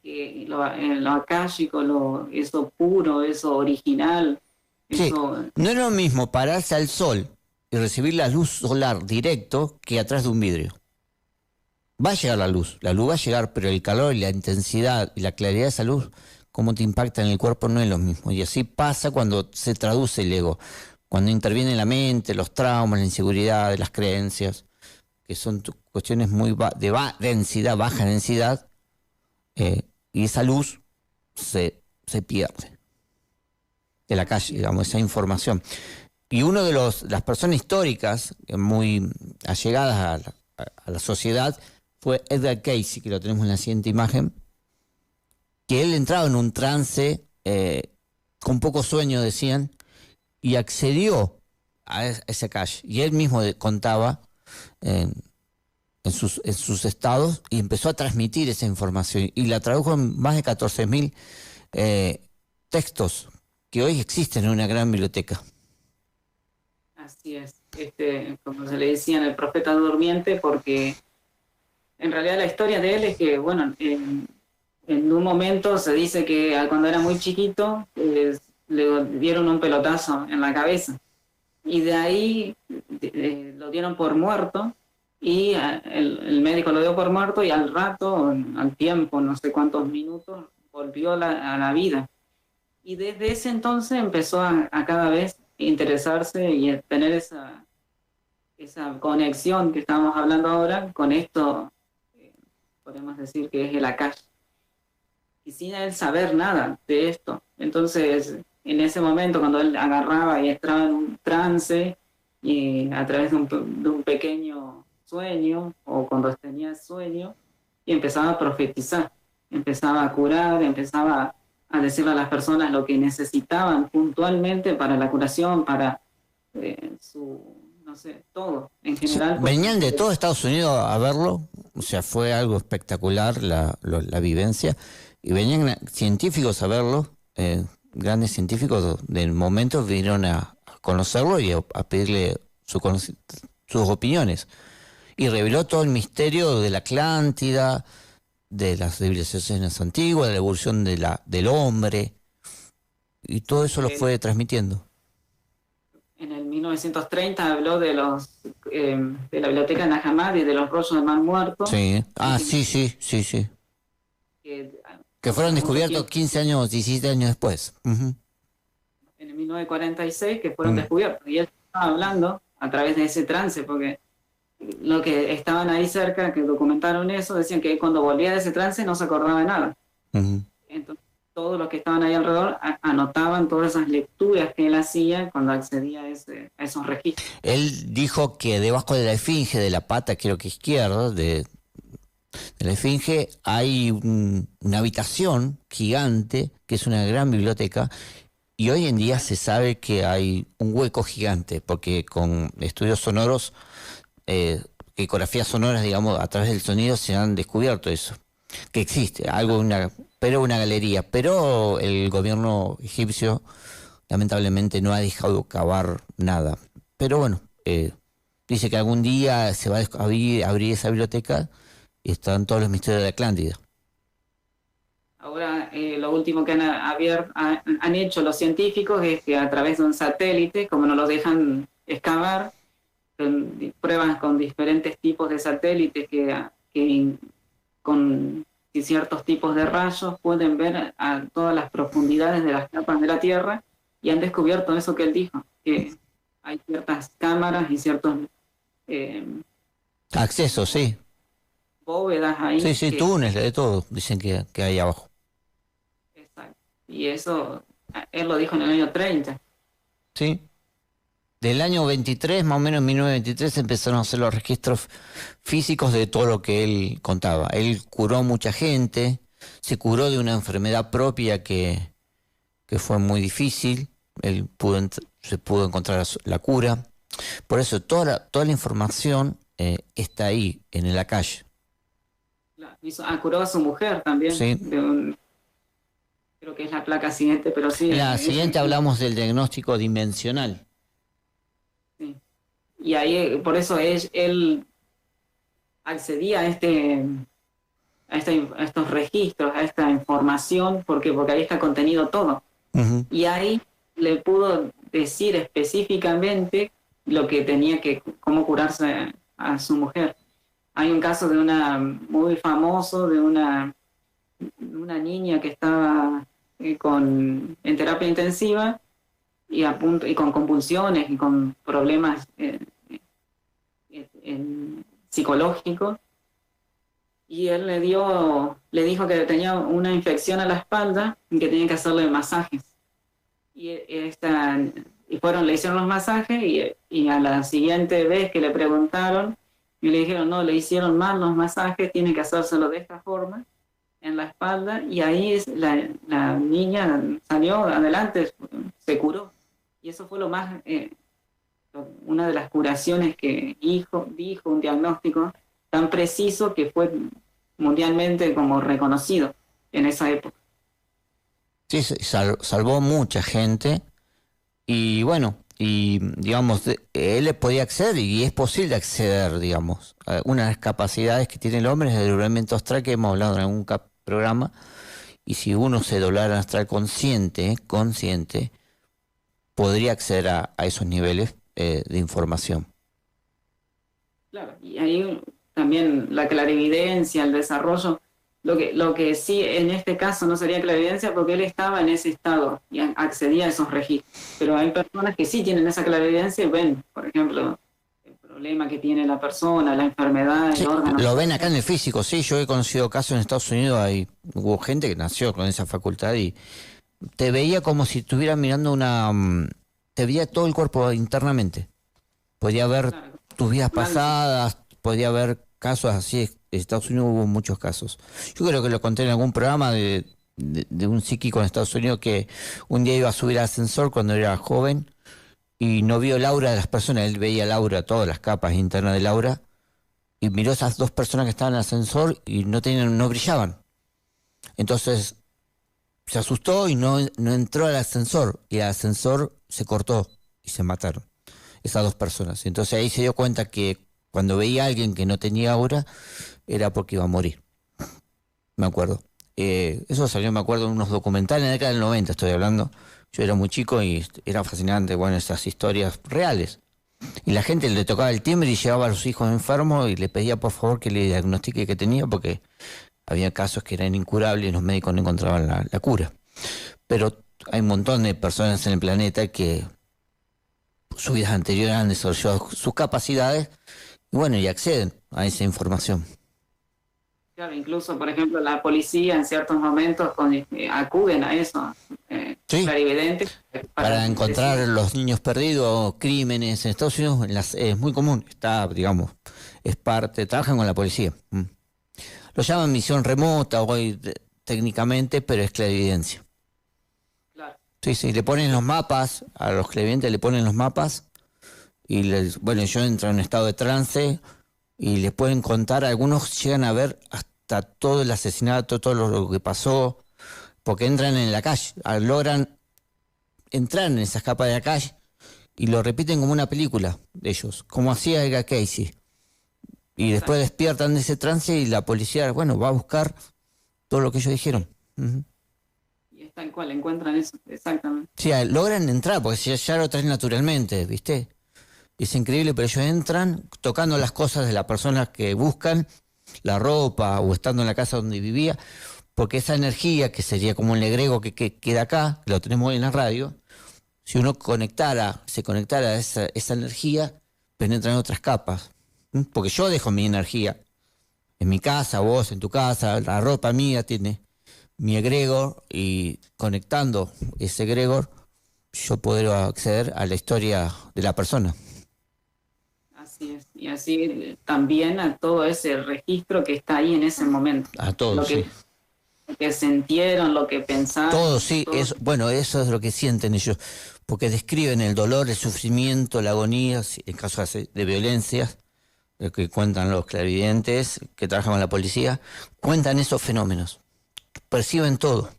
que lo akáshico, eso puro, eso original. Sí. No es lo mismo pararse al sol y recibir la luz solar directo que atrás de un vidrio. Va a llegar la luz va a llegar, pero el calor y la intensidad y la claridad de esa luz, cómo te impacta en el cuerpo, no es lo mismo. Y así pasa cuando se traduce el ego, cuando interviene la mente, los traumas, la inseguridad, las creencias, que son cuestiones muy de densidad, baja densidad, y esa luz se pierde de la calle, digamos, esa información. Y uno de las personas históricas muy allegadas a la sociedad fue Edgar Cayce, que lo tenemos en la siguiente imagen, que él entraba en un trance con poco sueño, decían, y accedió a ese cash. Y él mismo contaba en sus estados y empezó a transmitir esa información y la tradujo en más de 14.000 textos que hoy existen en una gran biblioteca. Así es, como se le decía, el profeta durmiente, porque en realidad la historia de él es que, bueno, en un momento se dice que cuando era muy chiquito le dieron un pelotazo en la cabeza y de ahí lo dieron por muerto y el médico lo dio por muerto y al rato, al tiempo, no sé cuántos minutos, volvió a la vida. Y desde ese entonces empezó a cada vez interesarse y tener esa conexión que estamos hablando ahora con esto, podemos decir que es el Akash. Y sin él saber nada de esto. Entonces, en ese momento, cuando él agarraba y entraba en un trance, y a través de un pequeño sueño, o cuando tenía sueño, y empezaba a profetizar, empezaba a curar, empezaba a decirle a las personas lo que necesitaban puntualmente para la curación, para no sé, todo en general. Venían de todo Estados Unidos a verlo, o sea, fue algo espectacular la vivencia, y venían científicos a verlo, grandes científicos del momento vinieron a conocerlo y a pedirle sus opiniones, y reveló todo el misterio de la Atlántida, de las civilizaciones antiguas, de la evolución del hombre, y todo eso lo fue transmitiendo. En el 1930 habló de la biblioteca de Nahamad y de los rollos del Mar Muerto. Sí, sí. Que fueron descubiertos 15 años, 17 años después. Uh-huh. En el 1946 que fueron descubiertos. Y él estaba hablando a través de ese trance, porque los que estaban ahí cerca, que documentaron eso, decían que cuando volvía de ese trance no se acordaba de nada. Uh-huh. Entonces, todos los que estaban ahí alrededor anotaban todas esas lecturas que él hacía cuando accedía a esos registros. Él dijo que debajo de la esfinge, de la pata creo que izquierda, de la esfinge, hay una habitación gigante, que es una gran biblioteca, y hoy en día se sabe que hay un hueco gigante, porque con estudios sonoros, ecografías sonoras, digamos, a través del sonido se han descubierto eso, que existe, una galería, pero el gobierno egipcio lamentablemente no ha dejado cavar nada. Pero bueno, dice que algún día se va a abrir esa biblioteca y están todos los misterios de Atlántida. Ahora, lo último que han hecho los científicos es que a través de un satélite, como no lo dejan excavar, pruebas con diferentes tipos de satélites que con ciertos tipos de rayos pueden ver a todas las profundidades de las capas de la Tierra, y han descubierto eso que él dijo, que hay ciertas cámaras y ciertos Acceso, sí. bóvedas ahí. Sí, túneles, de todo, dicen que hay abajo. Exacto. Y eso, él lo dijo en el año 30. Sí. Del año 23, más o menos en 1923, empezaron a hacer los registros físicos de todo lo que él contaba. Él curó mucha gente, se curó de una enfermedad propia que fue muy difícil. Él se pudo encontrar la cura. Por eso toda la información está ahí, en la calle. Curó a su mujer también. Sí. Creo que es la placa siguiente, pero sí. En la siguiente hablamos del diagnóstico dimensional. Sí. Y ahí, por eso él accedía a estos registros, a esta información, porque ahí está contenido todo. Uh-huh. Y ahí le pudo decir específicamente lo que tenía cómo curarse a su mujer. Hay un caso de muy famoso de una niña que estaba en terapia intensiva y con convulsiones y con problemas psicológicos, y él le dijo que tenía una infección a la espalda y que tenía que hacerle masajes. Le hicieron los masajes y a la siguiente vez que le preguntaron, y le dijeron, no, le hicieron mal los masajes, tiene que hacérselo de esta forma, en la espalda, y ahí la niña salió adelante, se curó. Y eso fue una de las curaciones que dijo, un diagnóstico tan preciso que fue mundialmente como reconocido en esa época. Sí, salvó mucha gente, y bueno, y digamos, él podía acceder, y es posible acceder, digamos. Una de las capacidades que tiene el hombre es el doblamiento astral, que hemos hablado en algún programa, y si uno se doblara astral consciente, podría acceder a esos niveles de información. Claro, y ahí también la clarividencia, el desarrollo, lo que sí en este caso no sería clarividencia porque él estaba en ese estado y accedía a esos registros, pero hay personas que sí tienen esa clarividencia y ven, por ejemplo, el problema que tiene la persona, la enfermedad, sí, el órgano. Lo ven acá en el físico, sí, yo he conocido casos en Estados Unidos, hubo gente que nació con esa facultad y te veía como si estuviera mirando te veía todo el cuerpo internamente. Podía ver tus vidas pasadas, podía ver casos así. En Estados Unidos hubo muchos casos. Yo creo que lo conté en algún programa de un psíquico en Estados Unidos que un día iba a subir al ascensor cuando era joven y no vio el aura de las personas. Él veía el aura, todas las capas internas del aura, y miró esas dos personas que estaban en el ascensor y no brillaban. Entonces se asustó y no entró al ascensor, y el ascensor se cortó y se mataron esas dos personas. Entonces ahí se dio cuenta que cuando veía a alguien que no tenía aura era porque iba a morir. Me acuerdo. Eso salió, me acuerdo, en unos documentales en la década del 90, estoy hablando. Yo era muy chico y era fascinante, bueno, esas historias reales. Y la gente le tocaba el timbre y llevaba a los hijos enfermos y le pedía por favor que le diagnostique qué tenía, porque había casos que eran incurables y los médicos no encontraban la cura. Pero hay un montón de personas en el planeta que sus vidas anteriores han desarrollado sus capacidades y bueno, y acceden a esa información. Claro, incluso, por ejemplo, la policía en ciertos momentos acuden a eso, sí, clarividentes. Para encontrar los niños perdidos, crímenes. En Estados Unidos es muy común, digamos, trabajan con la policía. Lo llaman misión remota hoy técnicamente, pero es clarividencia. Claro. Sí, le ponen los mapas, a los clarividentes le ponen los mapas, y yo entro en estado de trance, y les pueden contar, algunos llegan a ver hasta todo el asesinato, todo lo que pasó, porque entran en la calle, logran entrar en esas capas de la calle y lo repiten como una película de ellos, como hacía Edgar Cayce. Y después despiertan de ese trance y la policía, bueno, va a buscar todo lo que ellos dijeron. Y es tal cual, encuentran eso, exactamente. Sí, logran entrar, porque ya lo traen naturalmente, ¿viste? Es increíble, pero ellos entran tocando las cosas de la persona que buscan, la ropa o estando en la casa donde vivía, porque esa energía, que sería como el egrego que queda acá, que lo tenemos hoy en la radio, si uno se conectara a esa energía, penetra en otras capas. Porque yo dejo mi energía en mi casa, vos en tu casa, la ropa mía tiene mi egregor, y conectando ese egregor yo puedo acceder a la historia de la persona. Así es, y así también a todo ese registro que está ahí en ese momento. A todo, sí. Lo que sintieron, lo que pensaron. Todo, sí, todo. Eso es lo que sienten ellos, porque describen el dolor, el sufrimiento, la agonía, en casos de violencias, lo que cuentan los clarividentes que trabajan con la policía, cuentan esos fenómenos, perciben todo.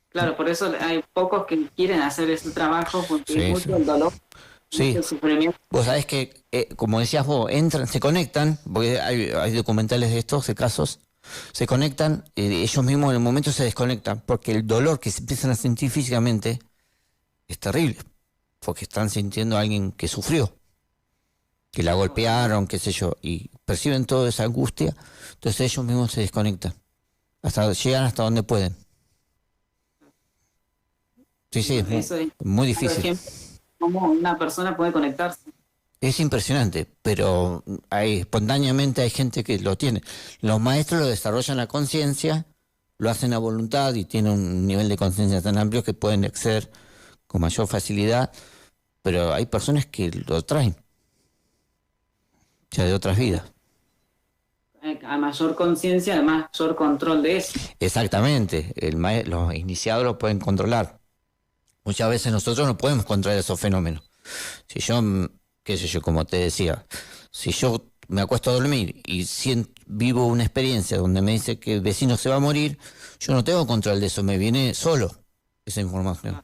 Claro, por eso hay pocos que quieren hacer ese trabajo, porque es mucho el dolor, mucho el sufrimiento. Vos sabés que, como decías vos, entran, se conectan, porque hay documentales de estos, de casos, se conectan, ellos mismos en el momento se desconectan, porque el dolor que se empiezan a sentir físicamente es terrible, porque están sintiendo a alguien que sufrió, que la golpearon, qué sé yo, y perciben toda esa angustia, entonces ellos mismos se desconectan, llegan hasta donde pueden. Sí, es muy difícil. Por ejemplo, cómo una persona puede conectarse. Es impresionante, pero espontáneamente hay gente que lo tiene. Los maestros lo desarrollan a conciencia, lo hacen a voluntad y tienen un nivel de conciencia tan amplio que pueden acceder con mayor facilidad, pero hay personas que lo traen, ya de otras vidas. A mayor conciencia, a mayor control de eso. Exactamente, los iniciados lo pueden controlar. Muchas veces nosotros no podemos controlar esos fenómenos. Si yo, qué sé yo, como te decía, si yo me acuesto a dormir y vivo una experiencia donde me dice que el vecino se va a morir, yo no tengo control de eso, me viene solo esa información.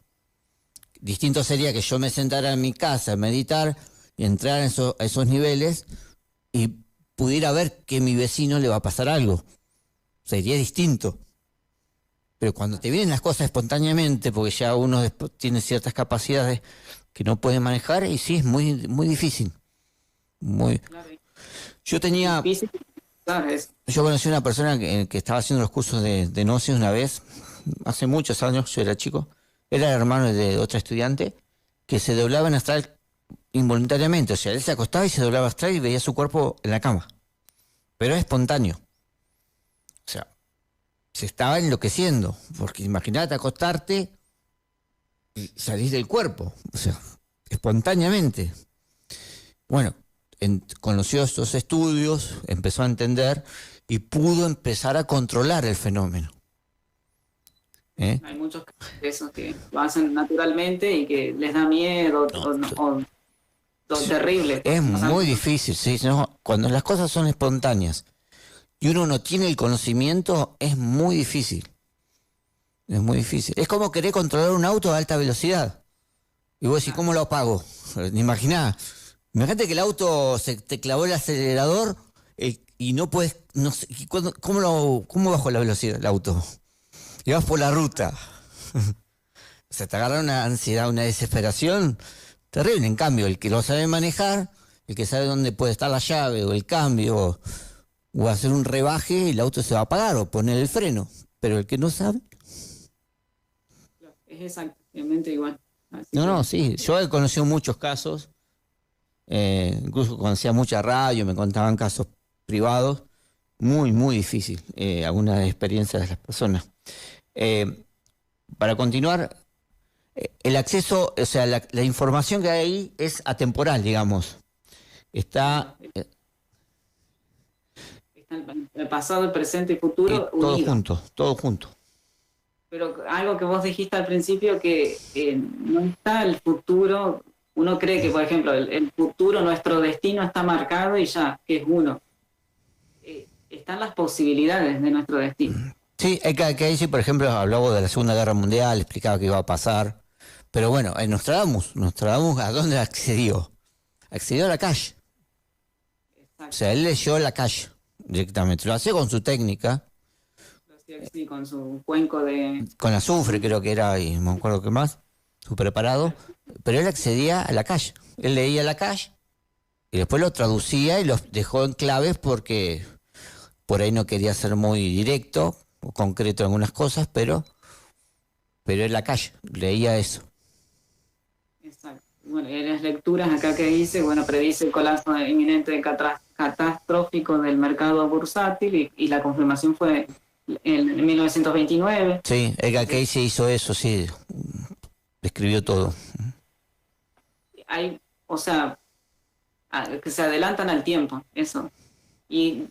Distinto sería que yo me sentara en mi casa a meditar y entrar a esos niveles y pudiera ver que a mi vecino le va a pasar algo. Sería distinto. Pero cuando te vienen las cosas espontáneamente, porque ya uno después tiene ciertas capacidades que no puede manejar, y sí, es muy, muy difícil. Yo conocí una persona que estaba haciendo los cursos de hipnosis una vez, hace muchos años, yo era chico, era el hermano de otra estudiante, que se doblaba en astral involuntariamente, o sea, él se acostaba y se doblaba astral y veía su cuerpo en la cama, pero es espontáneo. O sea, se estaba enloqueciendo, porque imagínate acostarte y salir del cuerpo, o sea, espontáneamente. Bueno, conoció estos estudios, empezó a entender y pudo empezar a controlar el fenómeno. Hay muchos casos de esos que lo hacen naturalmente y que les da miedo o terrible. Es muy difícil, sí, ¿no? Cuando las cosas son espontáneas y uno no tiene el conocimiento, es muy difícil. Es muy difícil. Es como querer controlar un auto a alta velocidad. Y vos decís, ¿cómo lo apago? Imagínate que el auto te clavó el acelerador y no puedes, no sé, ¿cómo bajó la velocidad del auto? Y vas por la ruta. O sea, te agarra una ansiedad, una desesperación terrible. En cambio, el que lo sabe manejar, el que sabe dónde puede estar la llave o el cambio, o hacer un rebaje, el auto se va a apagar o poner el freno. Pero el que no sabe... Es exactamente igual. Sí. Yo he conocido muchos casos, incluso conocía mucha radio, me contaban casos privados, muy, muy difícil, algunas experiencias de las personas. Para continuar, el acceso, o sea, la información que hay ahí es atemporal, digamos. Está el pasado, el presente y futuro unidos. Todo junto. Pero algo que vos dijiste al principio, que no está el futuro. Uno cree que, por ejemplo, el futuro, nuestro destino está marcado y ya, que es uno. Están las posibilidades de nuestro destino. Sí, que ahí sí, por ejemplo, hablaba de la Segunda Guerra Mundial, explicaba que iba a pasar. Pero bueno, en Nostradamus, ¿a dónde accedió? Accedió a la calle. O sea, él leyó la calle directamente. Lo hacía con su técnica. Lo hacía así, con su cuenco de... Con azufre creo que era, y no me acuerdo qué más, su preparado. Pero él accedía a la calle. Él leía la calle y después lo traducía y lo dejó en claves porque por ahí no quería ser muy directo o concreto en algunas cosas, pero en la calle leía eso. Exacto. Bueno, en las lecturas acá que dice, bueno, predice el colapso inminente catastrófico del mercado bursátil y la confirmación fue en 1929. Sí, Edgar Cayce hizo eso, sí, describió todo. Hay, o sea, que se adelantan al tiempo, eso. Y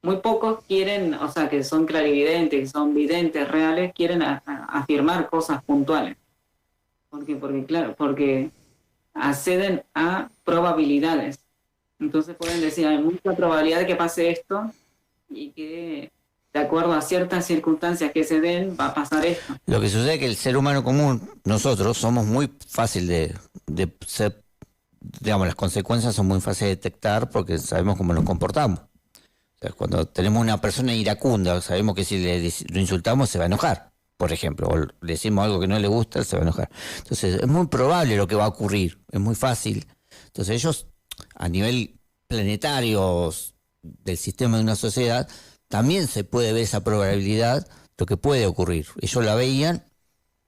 muy pocos quieren, o sea, que son clarividentes, que son videntes reales, quieren afirmar cosas puntuales. Porque acceden a probabilidades. Entonces pueden decir, hay mucha probabilidad de que pase esto y que de acuerdo a ciertas circunstancias que se den, va a pasar esto. Lo que sucede es que el ser humano común, nosotros, somos muy fácil de ser, digamos, las consecuencias son muy fáciles de detectar porque sabemos cómo nos comportamos. O sea, cuando tenemos una persona iracunda, sabemos que si lo insultamos se va a enojar, por ejemplo, o le decimos algo que no le gusta, se va a enojar. Entonces, es muy probable lo que va a ocurrir, es muy fácil. Entonces, ellos, a nivel planetario del sistema de una sociedad, también se puede ver esa probabilidad, lo que puede ocurrir. Ellos la veían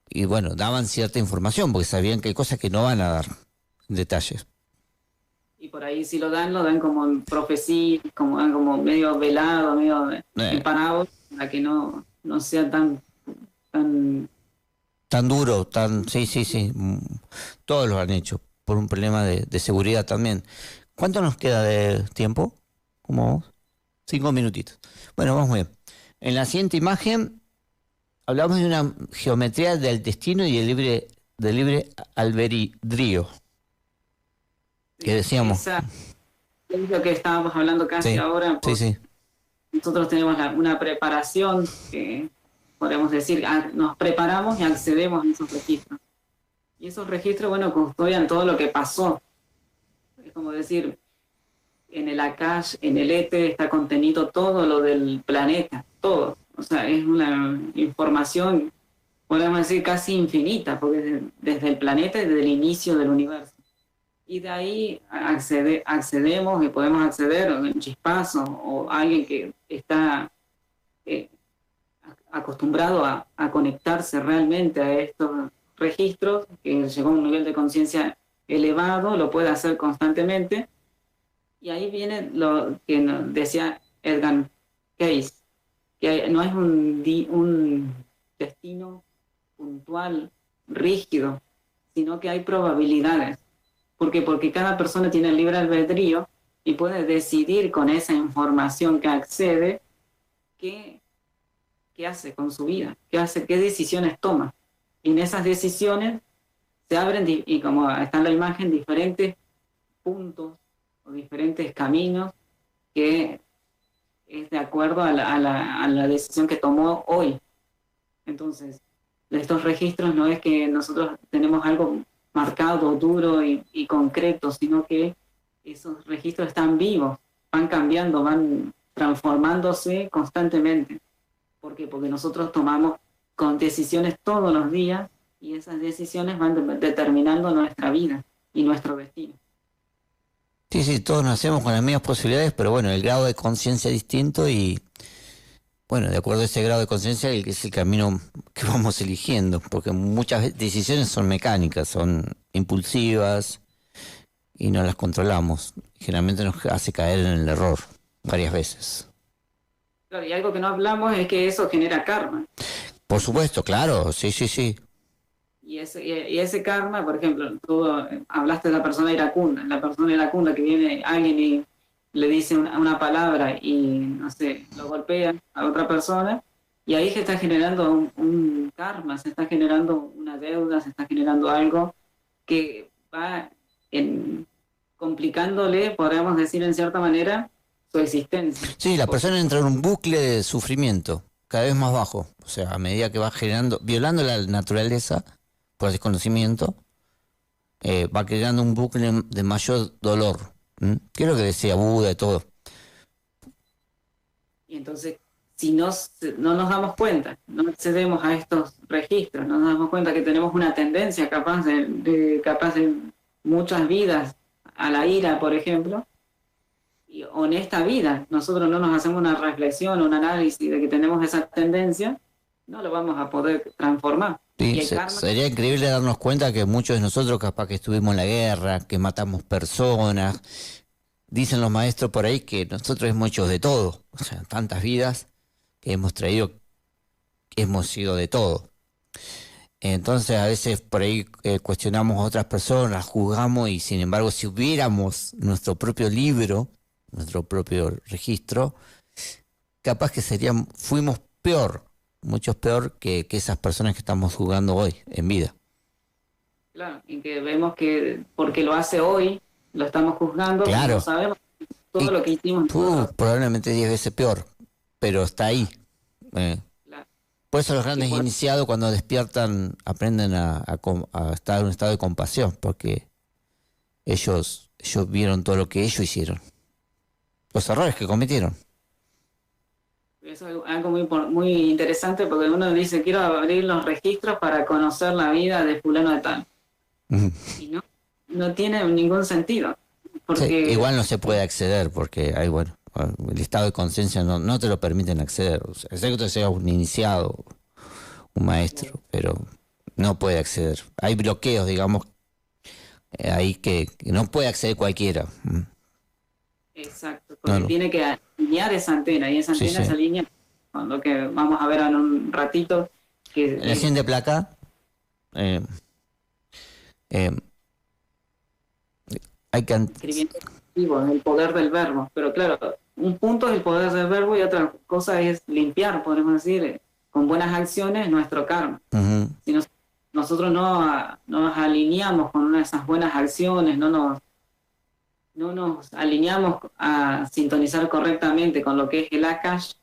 y, bueno, daban cierta información porque sabían que hay cosas que no van a dar detalles. Y por ahí si lo dan como en profecía, como medio velado, medio empanado, para que no sea tan duro, sí. Todos lo han hecho por un problema de seguridad también. ¿Cuánto nos queda de tiempo? ¿Cómo vamos? 5 minutitos. Bueno, vamos muy bien. En la siguiente imagen hablamos de una geometría del destino y del libre albedrío. ¿Qué decíamos? Es lo que estábamos hablando casi ahora. Sí. Nosotros tenemos una preparación que podemos decir, nos preparamos y accedemos a esos registros. Y esos registros, bueno, custodian todo lo que pasó. Es como decir, en el Akash, en el éter está contenido todo lo del planeta, todo. O sea, es una información, podemos decir, casi infinita, porque desde el planeta y desde el inicio del universo. Y de ahí accedemos y podemos acceder a un chispazo o alguien que está acostumbrado a conectarse realmente a estos registros, que llegó a un nivel de conciencia elevado, lo puede hacer constantemente. Y ahí viene lo que decía Edgar Cayce, que no es un destino puntual, rígido, sino que hay probabilidades. ¿Por qué? Porque cada persona tiene el libre albedrío y puede decidir con esa información que accede qué hace con su vida, qué decisiones toma. Y en esas decisiones se abren, y como está en la imagen, diferentes puntos o diferentes caminos que es de acuerdo a la decisión que tomó hoy. Entonces, de estos registros no es que nosotros tenemos algo marcado, duro y concreto, sino que esos registros están vivos, van cambiando, van transformándose constantemente. ¿Por qué? Porque nosotros tomamos con decisiones todos los días y esas decisiones van determinando nuestra vida y nuestro destino. Sí, todos nacemos con las mismas posibilidades, pero bueno, el grado de conciencia es distinto y, bueno, de acuerdo a ese grado de conciencia es el camino que vamos eligiendo, porque muchas decisiones son mecánicas, son impulsivas y no las controlamos. Generalmente nos hace caer en el error varias veces. Claro, y algo que no hablamos es que eso genera karma. Por supuesto, claro, sí. Y ese karma, por ejemplo, tú hablaste de la persona iracunda que viene alguien y le dice una palabra y, no sé, lo golpea a otra persona, y ahí se está generando un karma, se está generando una deuda, se está generando algo que va complicándole, podríamos decir en cierta manera, su existencia. Sí, la persona entra en un bucle de sufrimiento cada vez más bajo, o sea, a medida que va violando la naturaleza por desconocimiento, va creando un bucle de mayor dolor. ¿Qué es lo que decía Buda y todo? Y entonces, si no nos damos cuenta, no accedemos a estos registros, no nos damos cuenta que tenemos una tendencia capaz de muchas vidas a la ira, por ejemplo, o en esta vida nosotros no nos hacemos una reflexión, un análisis de que tenemos esa tendencia, no lo vamos a poder transformar. Sí, Y el karma, sería increíble darnos cuenta que muchos de nosotros capaz que estuvimos en la guerra, que matamos personas. Dicen los maestros por ahí que nosotros hemos hecho de todo, o sea, tantas vidas que hemos traído, que hemos sido de todo. Entonces a veces por ahí cuestionamos a otras personas, juzgamos, y sin embargo si hubiéramos nuestro propio libro, nuestro propio registro, capaz que fuimos peor, mucho peor que esas personas que estamos juzgando hoy en vida. claro, y que vemos que porque lo hace hoy, lo estamos juzgando, Claro. no sabemos todo lo que hicimos. Probablemente 10 veces peor, pero está ahí. Claro. Por eso los grandes iniciados cuando despiertan aprenden a estar en un estado de compasión, porque ellos vieron todo lo que ellos hicieron, los errores que cometieron. Eso es algo muy interesante, porque uno dice, quiero abrir los registros para conocer la vida de fulano de tal. Ujú. Y no tiene ningún sentido. Porque Sí, igual no se puede acceder porque hay, bueno, el estado de conciencia no te lo permiten acceder. O sea, excepto que seas un iniciado, un maestro, pero no puede acceder. Hay bloqueos, digamos, ahí que no puede acceder cualquiera. Exacto, porque tiene que alinear esa antena, y esa antena Sí. se alinea con lo que vamos a ver en un ratito. Que, En la siguiente placa hay que... escribiendo el poder del verbo, pero claro, un punto es el poder del verbo y otra cosa es limpiar, podemos decir, con buenas acciones nuestro karma. Ujú. Si nosotros no nos alineamos con una de esas buenas acciones, no nos alineamos a sintonizar correctamente con lo que es el Akash,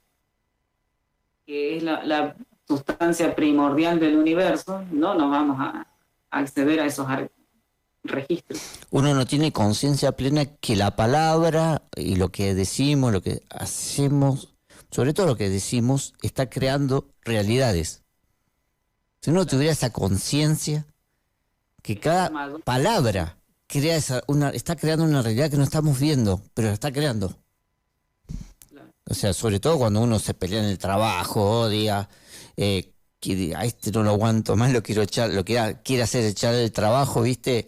que es la sustancia primordial del universo, no nos vamos a acceder a esos registros. Uno no tiene conciencia plena que la palabra y lo que decimos, lo que hacemos, sobre todo lo que decimos, está creando realidades. Si uno tuviera esa conciencia que cada palabra está creando una realidad que no estamos viendo, pero la está creando. O sea, sobre todo cuando uno se pelea en el trabajo, odia, que a este no lo aguanto más, lo quiero echar, quiere hacer echar del trabajo, ¿viste?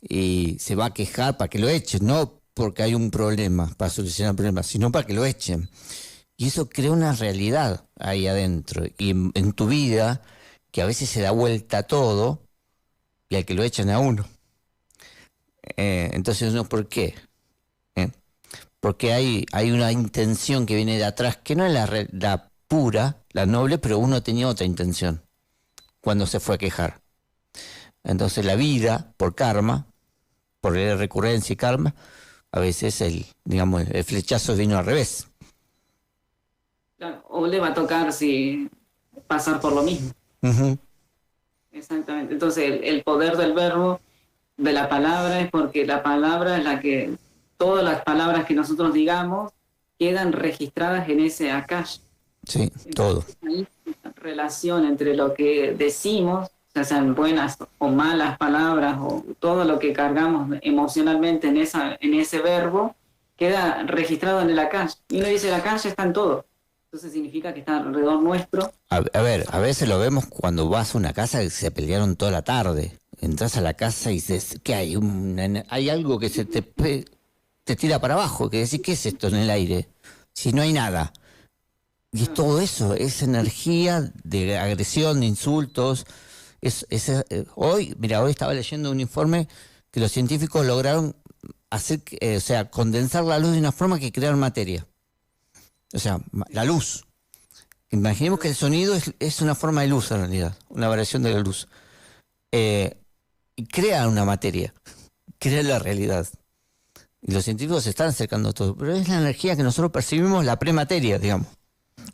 Y se va a quejar para que lo echen, no porque hay un problema, para solucionar el problema, sino para que lo echen. Y eso crea una realidad ahí adentro. Y en tu vida, que a veces se da vuelta todo, y al que lo echan a uno. Entonces, ¿no? ¿Por qué? Porque hay una intención que viene de atrás, que no es la pura, la noble, pero uno tenía otra intención cuando se fue a quejar. Entonces la vida, por karma, por recurrencia y karma, a veces el flechazo vino al revés. Claro, o le va a tocar pasar por lo mismo. Uh-huh. Exactamente. Entonces el poder del verbo, de la palabra, es porque la palabra es la que, todas las palabras que nosotros digamos quedan registradas en ese Akash. Sí, todo. Hay una relación entre lo que decimos, ya sean buenas o malas palabras, o todo lo que cargamos emocionalmente en ese verbo, queda registrado en el Akash. Y uno dice, el Akash está en todo. Entonces significa que está alrededor nuestro. A ver, a veces lo vemos cuando vas a una casa que se pelearon toda la tarde. Entras a la casa y dices, ¿qué hay? Hay algo que se te tira para abajo, que decís, ¿qué es esto en el aire? Si no hay nada. Y es todo eso, es energía de agresión, de insultos. Hoy estaba leyendo un informe que los científicos lograron hacer, condensar la luz de una forma que crear materia. O sea, la luz. Imaginemos que el sonido es una forma de luz en realidad, una variación de la luz. Y crea una materia, crea la realidad. Y los científicos se están acercando a todo, pero es la energía que nosotros percibimos, la premateria, digamos,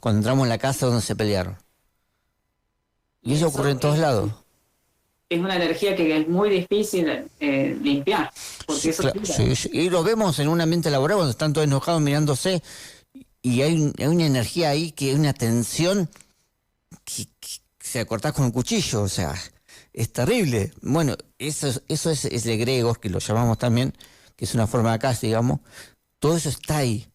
cuando entramos en la casa donde se pelearon. Y eso ocurre en todos lados. Es una energía que es muy difícil limpiar. Porque Sí, y lo vemos en un ambiente laboral cuando están todos enojados mirándose y hay una energía ahí, que hay una tensión que se corta con un cuchillo, o sea, es terrible. Bueno, eso es el egregor, que lo llamamos también, que es una forma de acá, digamos. Todo eso está ahí.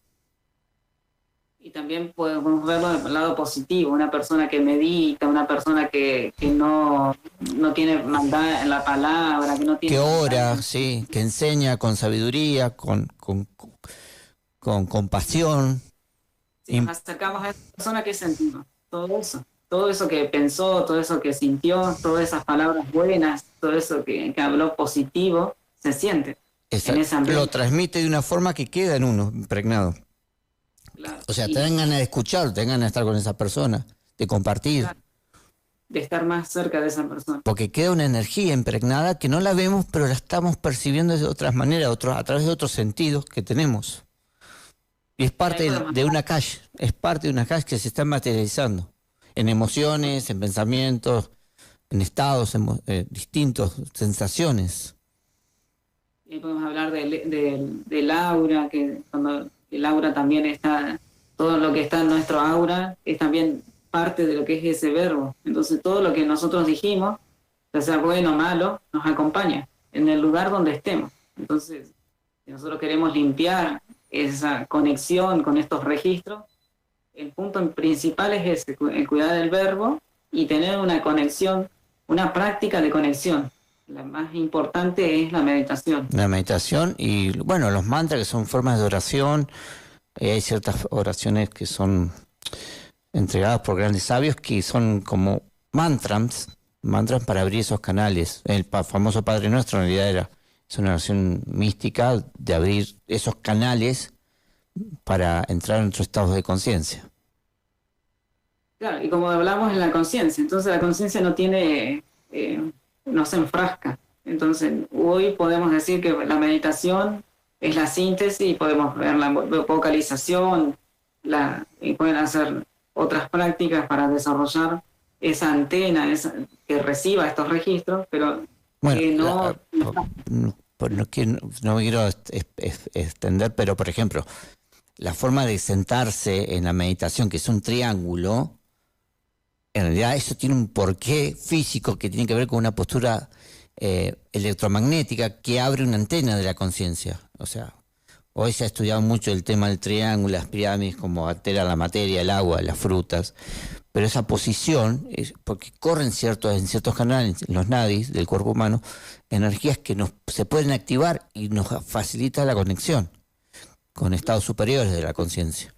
Y también podemos verlo del lado positivo, una persona que medita, una persona que no tiene maldad en la palabra, que no tiene... Que ora, sí, que enseña con sabiduría, con compasión. Si nos acercamos a esa persona, ¿qué sentimos? Todo eso que pensó, todo eso que sintió, todas esas palabras buenas, todo eso que habló positivo, se siente en ese ambiente. Lo transmite de una forma que queda en uno, impregnado. Claro. O sea, te dan ganas de escuchar, te dan ganas de estar con esa persona, de compartir. Claro. De estar más cerca de esa persona. Porque queda una energía impregnada que no la vemos, pero la estamos percibiendo de otras maneras, a través de otros sentidos que tenemos. Y es parte de una calle, que se está materializando en emociones, en pensamientos, en estados, distintos, sensaciones. Y podemos hablar del aura, que cuando el aura también está, todo lo que está en nuestro aura es también parte de lo que es ese verbo. Entonces todo lo que nosotros dijimos, ya sea bueno o malo, nos acompaña en el lugar donde estemos. Entonces, si nosotros queremos limpiar esa conexión con estos registros, el punto principal es ese, el cuidar del verbo y tener una conexión, una práctica de conexión. La más importante es la meditación. La meditación y, bueno, los mantras, que son formas de oración. Hay ciertas oraciones que son entregadas por grandes sabios, que son como mantras para abrir esos canales. El famoso Padre Nuestro en realidad es una oración mística de abrir esos canales para entrar en otros estados de conciencia. Claro, y como hablamos en la conciencia, entonces la conciencia no tiene... no se enfrasca. Entonces, hoy podemos decir que la meditación es la síntesis, podemos ver la vocalización, y pueden hacer otras prácticas para desarrollar esa antena que reciba estos registros, pero bueno, que no... No me quiero extender, pero por ejemplo, la forma de sentarse en la meditación, que es un triángulo, en realidad eso tiene un porqué físico que tiene que ver con una postura electromagnética que abre una antena de la conciencia. O sea, hoy se ha estudiado mucho el tema del triángulo, las pirámides, cómo altera la materia, el agua, las frutas, pero esa posición es porque corren en ciertos canales, en los nadis del cuerpo humano, energías que se pueden activar y nos facilita la conexión con estados superiores de la conciencia.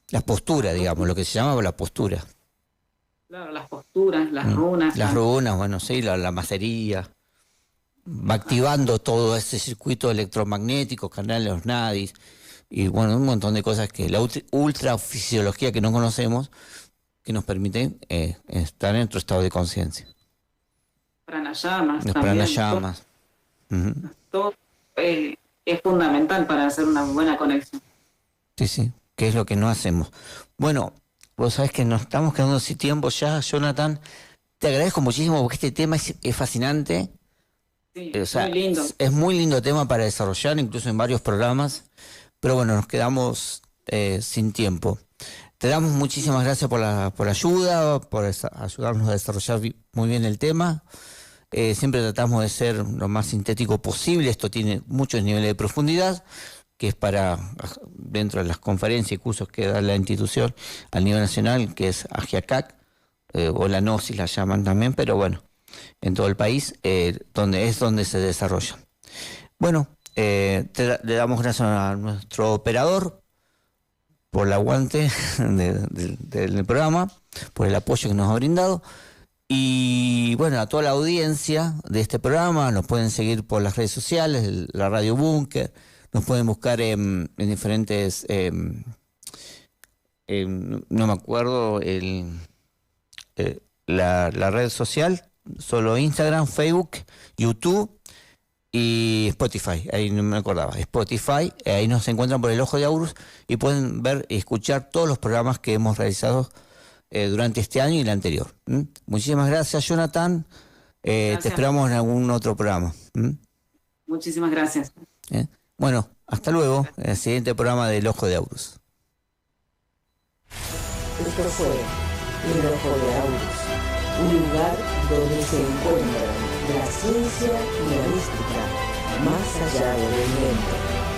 La postura, digamos, lo que se llama la postura. Claro, las posturas, las runas. Las runas, bueno, sí, la macería. Va activando todo ese circuito electromagnético, canales, los nadis, y bueno, un montón de cosas que la ultrafisiología que no conocemos, que nos permiten estar en otro estado de conciencia. Pranayamas. Los también, pranayamas. Todo es fundamental para hacer una buena conexión. Sí, que es lo que no hacemos. Bueno, vos sabés que nos estamos quedando sin tiempo ya, Jonathan. Te agradezco muchísimo porque este tema es fascinante. Sí, O sea, muy lindo. Es muy lindo tema para desarrollar, incluso en varios programas. Pero bueno, nos quedamos sin tiempo. Te damos muchísimas gracias por la ayuda, por ayudarnos a desarrollar muy bien el tema. Siempre tratamos de ser lo más sintético posible. Esto tiene muchos niveles de profundidad, que es para, dentro de las conferencias y cursos que da la institución a nivel nacional, que es AGIACAC, o la Gnosis la llaman también, pero bueno, en todo el país, donde se desarrolla. Bueno, le damos gracias a nuestro operador por el aguante del programa, por el apoyo que nos ha brindado. Y bueno, a toda la audiencia de este programa, nos pueden seguir por las redes sociales, la Radio Búnker, nos pueden buscar en diferentes, no me acuerdo, la red social, solo Instagram, Facebook, YouTube y Spotify, ahí no me acordaba, Spotify, ahí nos encuentran por el Ojo de Aurus y pueden ver y escuchar todos los programas que hemos realizado durante este año y el anterior. Muchísimas gracias, Jonathan. Gracias. Te esperamos en algún otro programa. Muchísimas gracias. Bueno, hasta luego en el siguiente programa del Ojo de Aurus. Esto fue El Ojo de Aurus, un lugar donde se encuentran la ciencia y la mística más allá del invento.